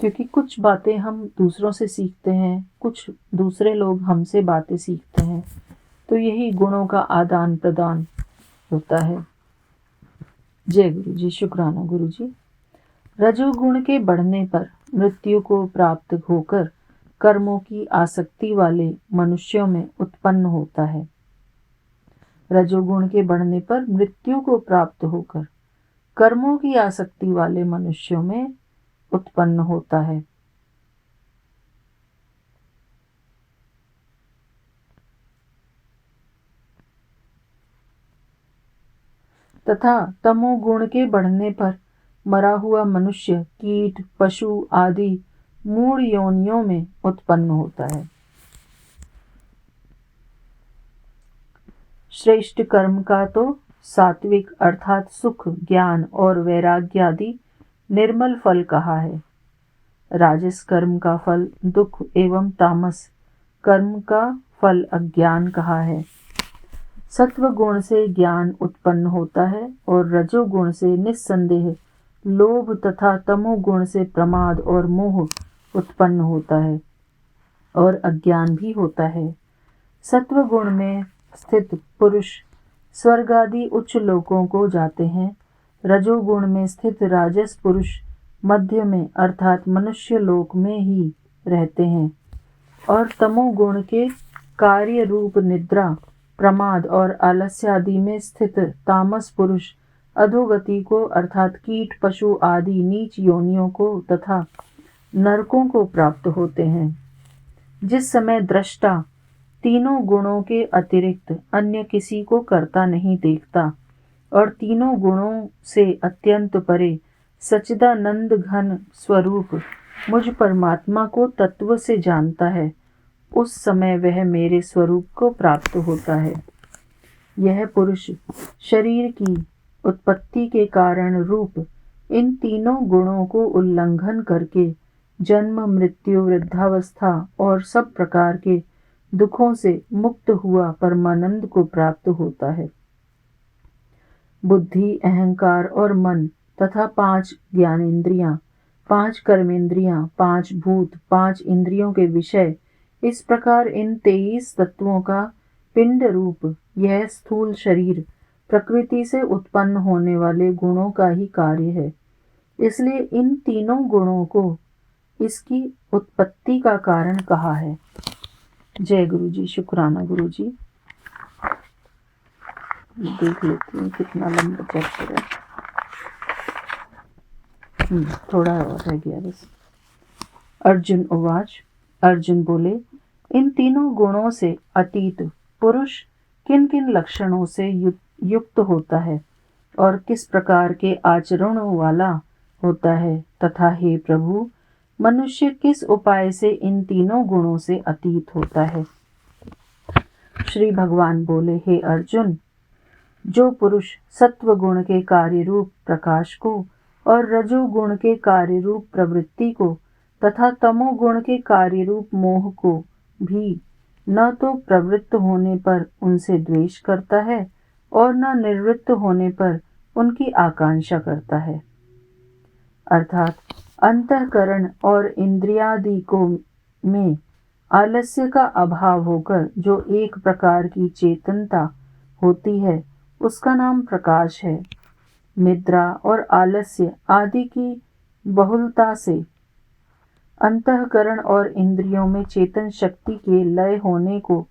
क्योंकि कुछ बातें हम दूसरों से सीखते हैं, कुछ दूसरे लोग हमसे बातें सीखते हैं, तो यही गुणों का आदान प्रदान होता है। जय गुरु जी। शुक्राना गुरु जी। रजोगुण के बढ़ने पर मृत्यु को प्राप्त होकर कर्मों की आसक्ति वाले मनुष्यों में उत्पन्न होता है। रजोगुण के बढ़ने पर मृत्यु को प्राप्त होकर कर्मों की आसक्ति वाले मनुष्यों में उत्पन्न होता है। तथा तमोगुण के बढ़ने पर मरा हुआ मनुष्य कीट पशु आदि मूढ़ योनियों में उत्पन्न होता है। श्रेष्ठ कर्म का तो सात्विक अर्थात सुख, ज्ञान और वैराग्य आदि निर्मल फल कहा है। राजस कर्म का फल दुख एवं तामस कर्म का फल अज्ञान कहा है। सत्व गुण से ज्ञान उत्पन्न होता है और रजोगुण से निस्संदेह लोभ तथा तमोगुण से प्रमाद और मोह उत्पन्न होता है और अज्ञान भी होता है। सत्व गुण में स्थित पुरुष स्वर्ग आदि उच्च लोकों को जाते हैं। रजोगुण में स्थित राजस पुरुष मध्य में अर्थात मनुष्य लोक में ही रहते हैं और तमोगुण के कार्य रूप निद्रा, प्रमाद और आलस्य आदि में स्थित तामस पुरुष अधोगति को अर्थात कीट, पशु आदि नीच योनियों को तथा नरकों को प्राप्त होते हैं। जिस समय दृष्टा तीनों गुणों के अतिरिक्त अन्य किसी को करता नहीं देखता और तीनों गुणों से अत्यंत परे सच्चिदानंद घन स्वरूप मुझ परमात्मा को तत्व से जानता है, उस समय वह मेरे स्वरूप को प्राप्त होता है। यह पुरुष शरीर की उत्पत्ति के कारण रूप इन तीनों गुणों को उल्लंघन करके जन्म, मृत्यु, वृद्धावस्था और सब प्रकार के दुखों से मुक्त हुआ परमानंद को प्राप्त होता है। बुद्धि, अहंकार और मन तथा 5 ज्ञानेंद्रियां, 5 कर्मेंद्रियां, 5 भूत, 5 इंद्रियों के विषय, इस प्रकार इन 23 तत्वों का पिंड रूप यह स्थूल शरीर प्रकृति से उत्पन्न होने वाले गुणों का ही कार्य है। इसलिए इन तीनों गुणों को इसकी उत्पत्ति का कारण कहा है। जय गुरु जी। शुक्राना गुरु जी। देख लेती हूँ कितना लंबा चैप्टर है। थोड़ा और रह गया बस। अर्जुन उवाच। अर्जुन बोले, इन तीनों गुणों से अतीत पुरुष किन किन लक्षणों से युक्त होता है और किस प्रकार के आचरणों वाला होता है, तथा हे प्रभु, मनुष्य किस उपाय से इन तीनों गुणों से अतीत होता है। श्री भगवान बोले, हे अर्जुन, जो पुरुष सत्व गुण के कार्य रूप प्रकाश को और रजोगुण के कार्य रूप प्रवृत्ति को तथा तमोगुण के कार्य रूप मोह को भी न तो प्रवृत्त होने पर उनसे द्वेष करता है और न निवृत्त होने पर उनकी आकांक्षा करता है, अर्थात अंतःकरण और इंद्रियादि को में आलस्य का अभाव होकर जो एक प्रकार की चेतनता होती है, उसका नाम प्रकाश है। निद्रा और आलस्य आदि की बहुलता से अंतःकरण और इंद्रियों में चेतन शक्ति के लय होने को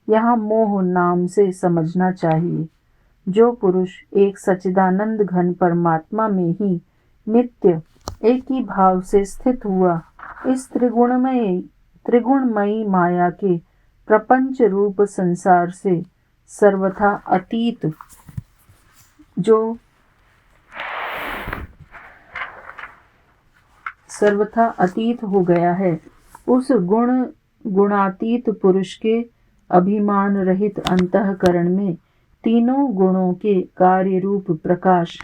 यहाँ मोह नाम से समझना चाहिए। जो पुरुष एक सच्चिदानंद घन परमात्मा में ही नित्य एक ही भाव से स्थित हुआ इस त्रिगुणमयी माया के प्रपंच रूप संसार से सर्वथा अतीत हो गया है, उस गुणातीत पुरुष के अभिमान रहित अंतःकरण में तीनों गुणों के कार्य रूप प्रकाश,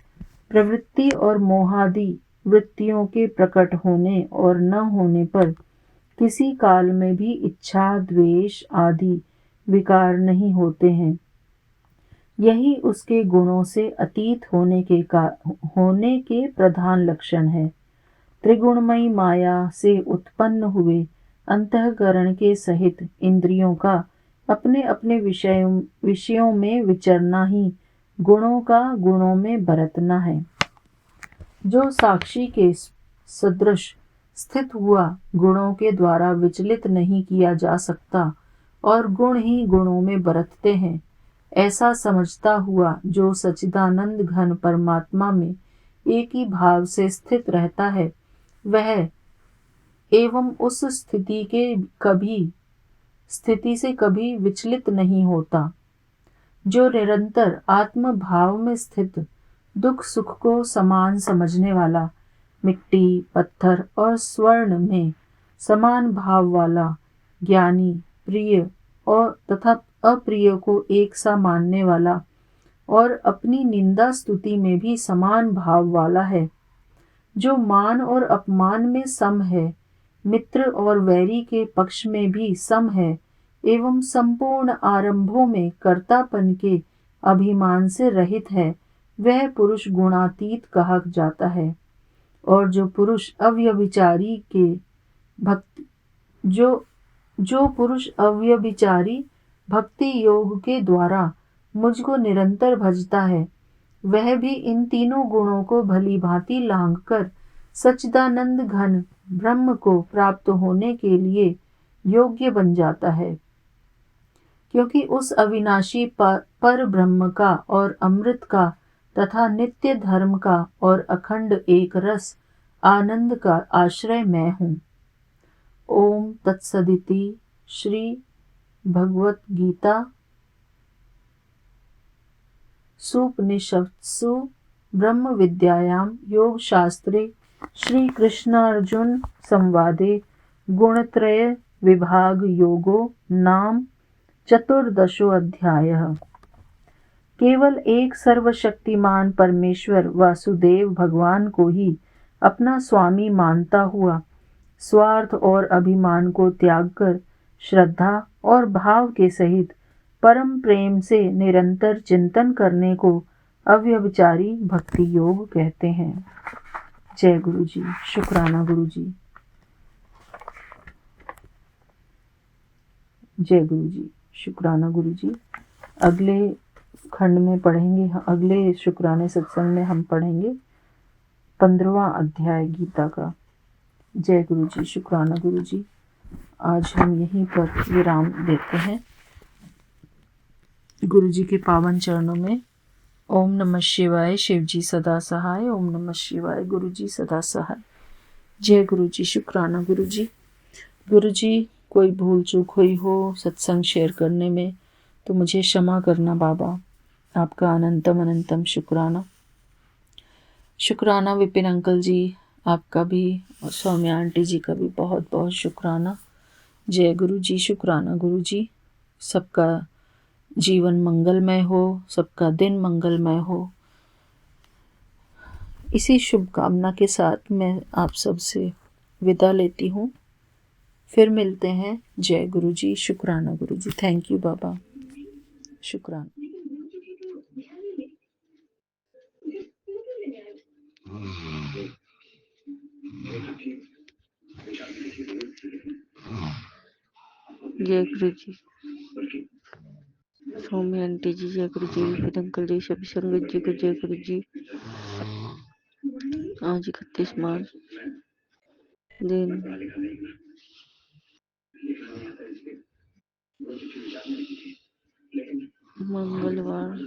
प्रवृत्ति और मोहादि वृत्तियों के प्रकट होने और न होने पर किसी काल में भी इच्छा, द्वेष आदि विकार नहीं होते हैं। यही उसके गुणों से अतीत होने के प्रधान लक्षण है। त्रिगुणमयी माया से उत्पन्न हुए अंतःकरण के सहित इंद्रियों का अपने अपने विषयों में विचरना ही गुणों का गुणों में बरतना है। जो साक्षी के सदृश स्थित हुआ गुणों के द्वारा विचलित नहीं किया जा सकता और गुण ही गुणों में बरतते हैं, ऐसा समझता हुआ जो सच्चिदानंद घन परमात्मा में एक ही भाव से स्थित रहता है, वह एवं उस स्थिति से कभी विचलित नहीं होता। जो निरंतर आत्म भाव में स्थित दुख सुख को समान समझने वाला, मिट्टी, पत्थर और स्वर्ण में समान भाव वाला, ज्ञानी, प्रिय और तथा अप्रिय को एक सा मानने वाला और अपनी निंदा स्तुति में भी समान भाव वाला है, जो मान और अपमान में सम है, मित्र और वैरी के पक्ष में भी सम है, एवं संपूर्ण आरंभों में कर्तापन के अभिमान से रहित है, वह पुरुष गुणातीत कहा जाता है। और जो पुरुष अव्यभिचारी के भक्ति जो जो पुरुष अव्यभिचारी भक्ति योग के द्वारा मुझको निरंतर भजता है, वह भी इन तीनों गुणों को भली भांति लांघ कर सच्चिदानंद घन ब्रह्म को प्राप्त होने के लिए योग्य बन जाता है, क्योंकि उस अविनाशी पर ब्रह्म का और अमृत का तथा नित्य धर्म का और अखंड एक रस आनंद का आश्रय मैं हूँ। ओम तत्सदिति। श्री भगवत गीता सुपनिषत्सु ब्रह्म विद्यायां योग शास्त्रे श्री कृष्णार्जुन संवादे गुणत्रय विभाग योगो नाम चतुर्दशो अध्यायः। केवल एक सर्वशक्तिमान परमेश्वर वासुदेव भगवान को ही अपना स्वामी मानता हुआ स्वार्थ और अभिमान को त्याग कर श्रद्धा और भाव के सहित परम प्रेम से निरंतर चिंतन करने को अव्यभिचारी भक्ति योग कहते हैं। जय गुरु जी। शुक्राना गुरु जी। जय गुरु जी। शुक्राना गुरु जी। अगले खंड में पढ़ेंगे, अगले शुक्राने सत्संग में हम पढ़ेंगे 15वां अध्याय गीता का। जय गुरु जी। शुक्राना गुरु जी। आज हम यहीं पर विराम देते हैं गुरु जी के पावन चरणों में। ओम नमः शिवाय। शिव जी सदा सहाय। ओम नमः शिवाय। गुरु जी सदा सहाय। जय गुरु जी। शुक्राना गुरु जी। गुरु जी, कोई भूल चूक हुई हो सत्संग शेयर करने में तो मुझे क्षमा करना बाबा। आपका अनंतम अनंतम शुक्राना। शुक्राना विपिन अंकल जी, आपका भी और सौम्या आंटी जी का भी बहुत बहुत शुक्राना। जय गुरु जी। शुक्राना गुरु जी। सबका जीवन मंगलमय हो, सबका दिन मंगलमय हो, इसी शुभकामना के साथ मैं आप सबसे विदा लेती हूँ। फिर मिलते हैं। जय गुरु जी। शुक्राना गुरु जी। थैंक यू बाबा। शुक्राना। जय गुरु जी। सौम्या आंटी जी जय गुरु जी। विपिन अंकल जी, सभी संगत जी को जय गुरु जी। आज 31 मार्च दिन मंगलवार।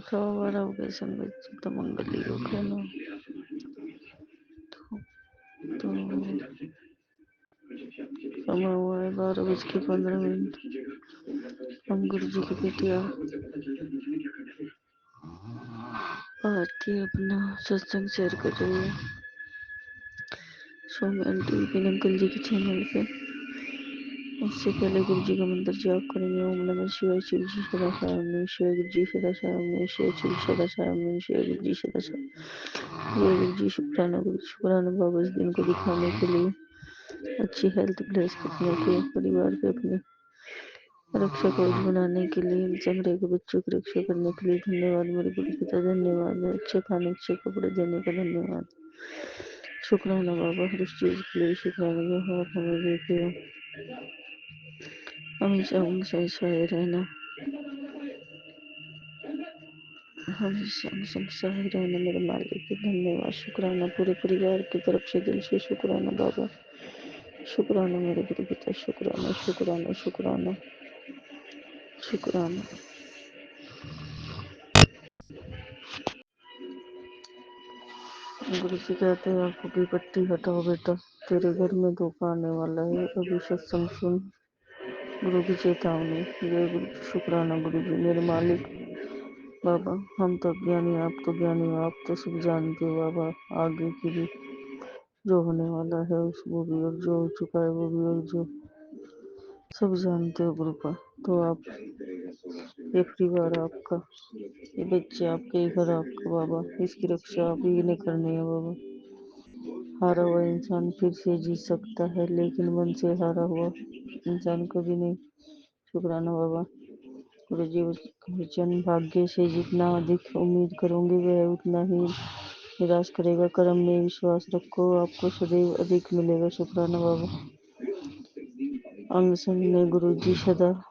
12:15 हो गए संगत जी, तो मंगल योग है ना। तो समय हुआ है 12:15। हम गुरु जी की बेटिया आरती अपना सत्संग शेयर कर रही है सौम्या आंटी विपिन अंकल जी के चैनल पे। उससे पहले गुरु जी का मंत्र जाप करेंगे। ओम नमः शिवाय। शिव जी सदा सामने। शिव गुरु जी सदा सामने। शिव शिव सदा सामने। शिव गुरु जी सदा सामने। जय गुरु जी। शुक्राना गुरु। शुक्राना बाबा इस दिन को दिखाने के लिए, अच्छी हेल्थ ब्लेस करने के, परिवार के अपने रक्षा कवच बनाने के लिए, चमड़े के बच्चों की रक्षा करने के लिए धन्यवाद मेरे गुरु पिता। धन्यवाद अच्छे खाने अच्छे कपड़े देने का धन्यवाद। शुक्राना बाबा हर उस चीज के लिए शुक्राना जो आप हमें देते हो। हमेशा हमेशा सहाय रहना, हमेशा सहाय रहना मेरे मालिक की। धन्यवाद। शुक्राना पूरे परिवार की तरफ से दिल से शुक्राना बाबा। शुक्राना मेरे गुरु पिता। शुक्राना शुक्राना शुक्राना शुक्राना। गुरु जी कहते हैं आंखों की पट्टी हटाओ बेटा, तेरे घर में धोखा आने वाला है। अभी सत्संग सुन। गुरु की चेतावनी। जय गुरु। शुक्राना गुरु जी मेरे मालिक बाबा। हम तो ज्ञानी, आप तो ज्ञानी हो, आप तो सब जानते हो बाबा। आगे की भी जो होने वाला है उसको भी, और जो हो चुका है वो भी, और जो सब जानते हो गुरु का। तो आप ये परिवार आपका, ये बच्चे आपके, ये घर आपका बाबा, इसकी रक्षा आप ही ने करनी है बाबा। हारा हुआ इंसान फिर से जीत सकता है, लेकिन मन से हारा हुआ इंसान कभी नहीं। शुक्राना बाबा। गुरु जी वचन, भाग्य से जितना अधिक उम्मीद करोगे वह उतना ही निराश करेगा। कर्म में विश्वास रखो, आपको सदैव अधिक मिलेगा। शुक्राना बाबा। अंग संग ने गुरु जी सदा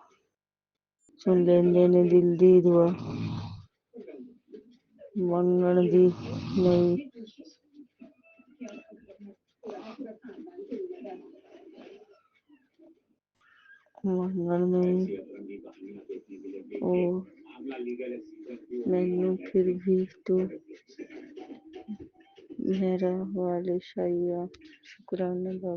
सुन लेंदे ने दिल दी दुआ, मंगण दी नहीं ਮੰਗਣ ਨਹੀਂ ਉਹ ਮੈਨੂੰ ਫਿਰ भी तो मेरा वाले शाइया। शुक्राना बाबा।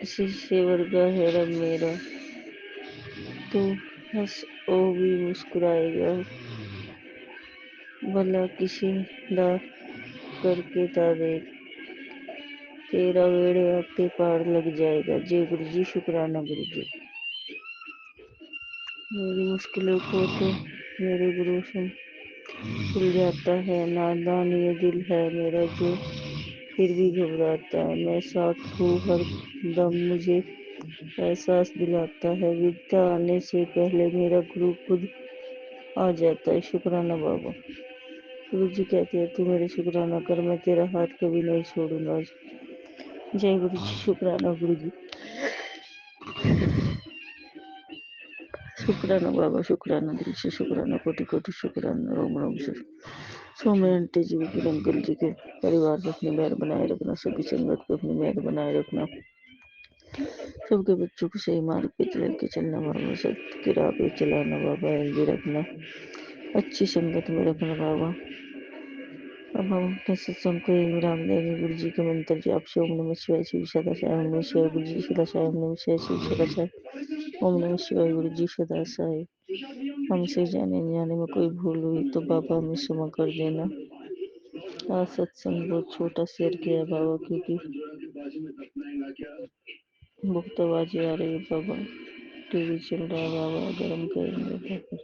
शीशे वर्गा है रब मेरा, तू हंस ओ भी मुस्कुराएगा, भला किसी दा करके ता देख, तेरा वेड़े आके पार लग जाएगा। जय गुरु जी। शुक्राना गुरु जी। मेरी मुश्किलों को तो मेरे गुरु से सुलझाता है, नादान ये दिल है मेरा जो फिर भी घबराता है। मैं साथ हूँ हर दम मुझे एहसास दिलाता है, विद्या आने से पहले मेरा गुरु खुद आ जाता है। शुक्राना बाबा। गुरु जी कहते हैं तू मेरे शुक्राना कर, मैं तेरा हाथ कभी नहीं छोड़ूंगा। जय गुरु जी। शुक्राना गुरु जी। शुक्राना बाबा। शुक्राना दिल से शुक्राना, कोटि कोटि शुक्राना। रोम रोम से सौम्य आंटी जी, विपिन अंकल जी के परिवार पे अपनी मेहर बनाए रखना, सभी संगत पे अपनी मेहर बनाए रखना, सबके बच्चों को सही मार्ग पे लेके चलना बाबा, सत्य की राह पे चलाना बाबा, ये रखना, अच्छी संगत में रखना बाबा। अब हम अपने सत्संग को यही विराम देंगे। गुरु जी के मंत्र जाप से ओम नमः शिवाय, शिव सदा साई, ओम नमः शिवाय, गुरु जी सदा साई, ओम नमः शिवाय, शिव सदा साई, ओम नमः शिवाय, गुरु जी सदा साई। हमसे जाने जाने में कोई भूल हुई तो बाबा हमें क्षमा कर देना। आज सत्संग बहुत छोटा शेयर किया है बाबा, क्योंकि बहुत आवाजें आ रही है बाबा, टीवी चल रहा है बाबा, गर्म करेंगे तो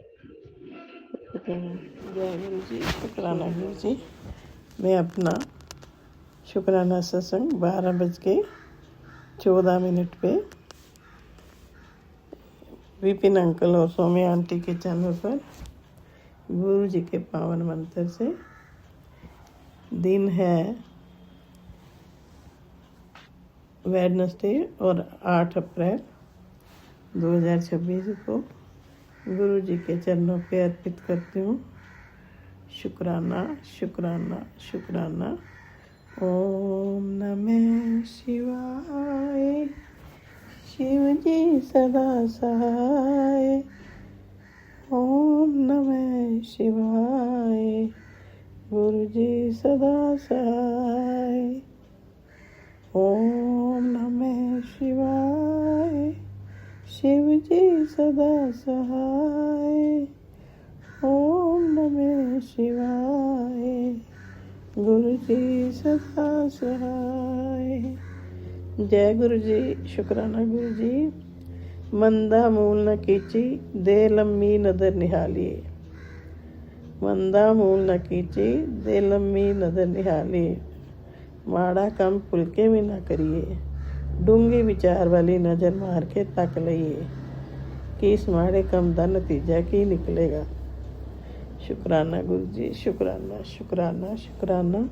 पता है। जय गुरु जी। शुक्राना गुरु जी। मैं अपना शुक्राना सत्संग 12:14 पे विपिन अंकल और सौम्या आंटी के चैनल पर गुरु जी के पावन मंत्र से, दिन है वेडनेसडे और 8 अप्रैल 2026 को गुरु जी के चरणों पे अर्पित करती हूँ। शुक्राना शुक्राना शुक्राना। ओम नमः शिवाय। शिव जी सदा सहाय। ओम नमः शिवाय। गुरु जी सदा सहाय। ओम नमः शिवाय। शिव जी सदा सहाय। ओम नमः शिवाय। गुरु जी सदा सहाय। जय गुरु जी। शुक्राना गुरु जी। मंदा मूल न कीची, दे लम्मी नदर निहालिए। मंदा मूल न कीची, दे लम्मी नदर निहालिए। माड़ा कम भुल के भी ना करिए, डूंगी विचार वाली नज़र मार के तक लइए कि इस माड़े कम का नतीजा की निकलेगा। शुक्राना गुरु जी। शुक्राना शुक्राना शुक्राना।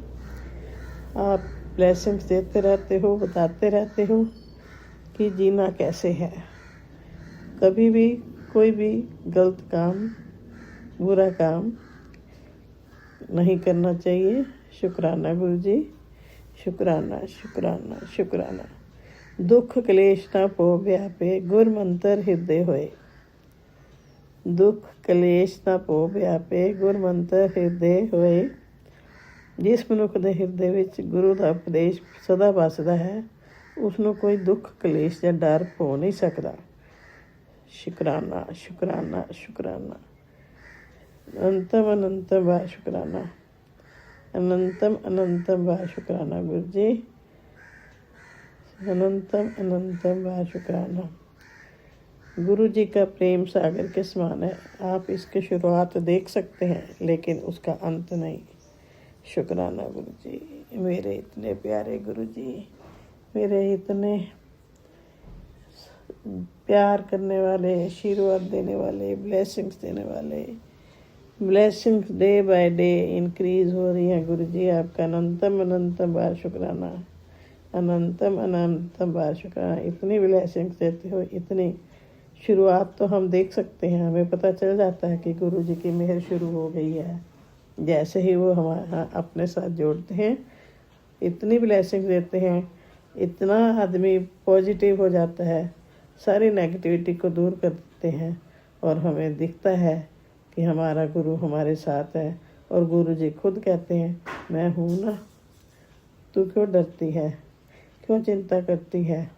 आप ब्लेसिंग्स देते रहते हो, बताते रहते हो कि जीना कैसे है। कभी भी कोई भी गलत काम, बुरा काम नहीं करना चाहिए। शुक्राना गुरु जी। शुक्राना शुक्राना शुक्राना। दुख कलेश ना पो व्यापे, गुर मंत्र हृदय होए। दुख कलेश ना पो व्यापे, गुर मंत्र हृदय होए। जिस ਮਨੁੱਖ ਦੇ ਹਿਰਦੇ ਵਿੱਚ ਗੁਰੂ ਦਾ ਉਪਦੇਸ਼ ਸਦਾ ਵੱਸਦਾ ਹੈ, ਉਸ ਨੂੰ ਕੋਈ ਦੁੱਖ ਕਲੇਸ਼ ਜਾਂ ਡਰ ਹੋ ਨਹੀਂ ਸਕਦਾ। शुक्राना शुक्राना शुक्राना। अनंतम अनंतम बा शुक्राना। अनंतम अनंतम बा शुक्राना गुरु जी। अनंतम अनंतम बार शुक्राना। गुरु जी का प्रेम सागर के समान है। आप इसकी शुरुआत देख सकते हैं लेकिन उसका अंत नहीं। शुक्राना गुरु जी, मेरे इतने प्यारे गुरु जी, मेरे इतने प्यार करने वाले, आशीर्वाद देने वाले, ब्लेसिंग्स देने वाले। Blessings day by day increase हो रही हैं गुरु जी। आपका अनंतम अनंतम बार शुक्राना, अनंतम अनंतम बार शुक्राना। इतनी ब्लेसिंग्स देते हो, इतनी शुरुआत तो हम देख सकते हैं, हमें पता चल जाता है कि गुरु जी की मेहर शुरू हो गई है। जैसे ही वो हमारा अपने साथ जोड़ते हैं, इतनी ब्लेसिंग देते हैं, इतना आदमी पॉजिटिव हो जाता है, सारी नेगेटिविटी को दूर कर देते हैं और हमें दिखता है कि हमारा गुरु हमारे साथ है। और गुरु जी खुद कहते हैं, मैं हूँ ना, तू क्यों डरती है, क्यों चिंता करती है,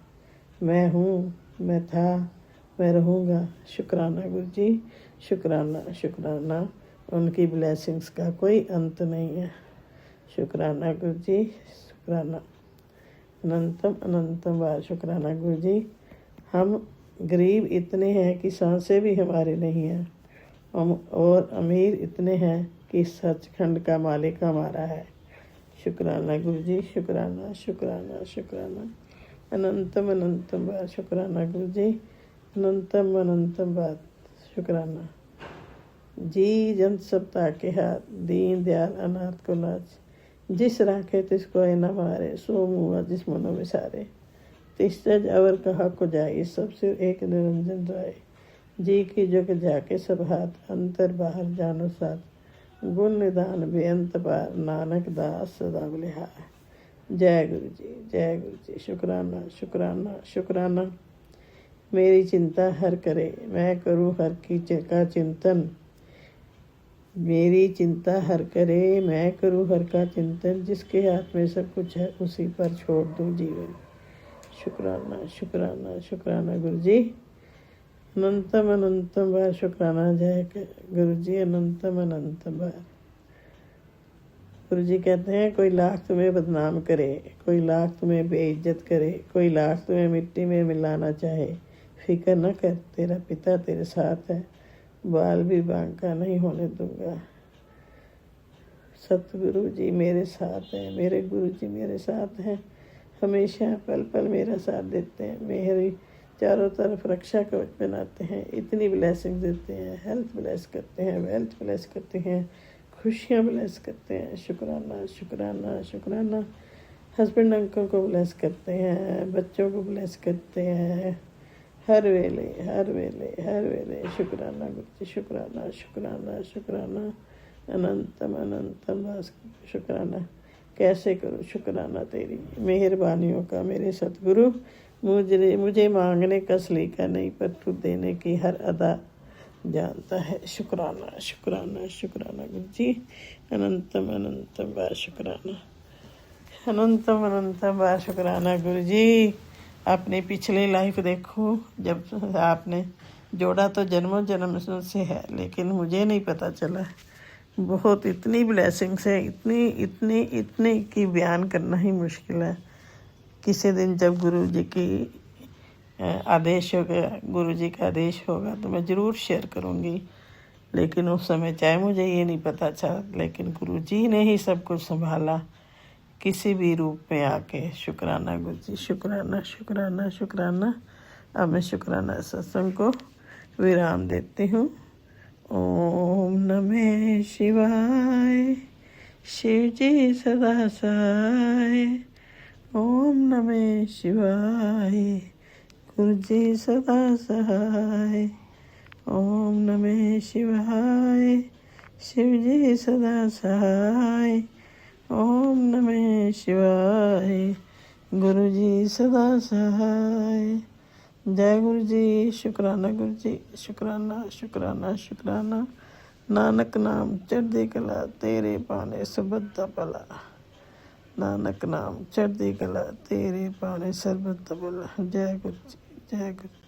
मैं हूँ, मैं था, मैं रहूँगा। शुक्राना गुरु जी, शुक्राना शुक्राना। उनकी ब्लेसिंग्स का कोई अंत नहीं है। शुक्राना गुरु जी, शुक्राना, अनंतम अनंतम बार शुक्राना गुरु जी। हम गरीब इतने हैं कि सांसें भी हमारे नहीं हैं, हम और अमीर इतने हैं कि सचखंड का मालिक हमारा है। शुक्राना गुरु जी, शुक्राना शुक्राना शुक्राना, अनंतम अनंतम बार शुक्राना गुरु जी, अनंतम अनंतम बार शुक्राना जी। जन सब ताके हाथ, दीन दयाल अनाथ को लाज, जिस राखे तिसको न मारे, सो मुआ जिस मनो विसारे। तिस जज अवर कहा को जाए, सबसे एक निरंजन राय। जी की जग जाके सब हाथ, अंतर बाहर जानो साथ। गुण निदान बेअंत पार, नानक दास सदा बलिहार। जय गुरु जी, जय गुरु जी। शुक्राना शुक्राना शुक्राना। मेरी चिंता हर करे, मैं करूँ हर की का चिंतन। मेरी चिंता हर करे, मैं करूँ हर का चिंतन। जिसके हाथ में सब कुछ है, उसी पर छोड़ दूँ जीवन। शुक्राना शुक्राना शुक्राना गुरु जी, अनंतम अनंतम बार शुक्राना। जय गुरु जी, अनंतम अनंतम बार। गुरु जी कहते हैं, कोई लाख तुम्हें बदनाम करे, कोई लाख तुम्हें बेइज्जत करे, कोई लाख तुम्हें मिट्टी में मिलाना चाहे, फिक्र न कर, तेरा पिता तेरे साथ है, बाल भी बांका नहीं होने दूंगा। सतगुरु जी मेरे साथ हैं, मेरे गुरु जी मेरे साथ हैं, हमेशा पल पल मेरा साथ देते हैं, मेरी चारों तरफ रक्षा कवच बनाते हैं, इतनी ब्लेसिंग देते हैं, हेल्थ ब्लेस करते हैं, वेल्थ ब्लेस करते हैं, खुशियाँ ब्लेस करते हैं। शुक्राना शुक्राना शुक्राना। हस्बैंड अंकल को ब्लेस करते हैं, बच्चों को ब्लेस करते हैं, हर वेले हर वेले हर वेले। शुक्राना गुरु जी, शुक्राना शुक्राना शुक्राना, अनंतम अनंतम बस शुक्राना। कैसे करूँ शुक्राना तेरी मेहरबानियों का मेरे सतगुरु। मुझे मांगने का सलीका नहीं, पर तू देने की हर अदा जानता है। शुक्राना शुक्राना शुक्राना गुरु जी, अनंतम अनंतम बार शुक्राना, अनंतम अनंतम बार शुक्राना गुरु जी। अपनी पिछली लाइफ देखो, जब आपने जोड़ा तो जन्मों जन्म से है, लेकिन मुझे नहीं पता चला। बहुत इतनी ब्लेसिंग्स है, इतनी इतनी इतनी कि बयान करना ही मुश्किल है। किसी दिन जब गुरु जी की आदेश होगा, गुरु जी का आदेश होगा, तो मैं ज़रूर शेयर करूँगी। लेकिन उस समय चाहे मुझे ये नहीं पता चला, लेकिन गुरु जी ने ही सब कुछ संभाला किसी भी रूप में आके। शुक्राना गुरु जी, शुक्राना शुक्राना शुक्राना। अब मैं शुक्राना सत्संग को विराम देती हूँ। ओम नमः शिवाय, शिव जी सदा सहाय। ओम नमः शिवाय, गुरु जी सदा सहाय। ओम नमः शिवाय, शिव जी सदा सहाय। ओम नमः शिवाय, गुरु जी सदा सहाय। जय गुरु जी, शुक्राना गुरु जी, शुक्राना शुक्राना शुक्राना। नानक नाम चढ़दी कला, तेरे पाने सबद दा भला। नानक नाम चढ़दी कला, तेरे पाने सबद दा भला। जय गुरु जी, जय गुरु।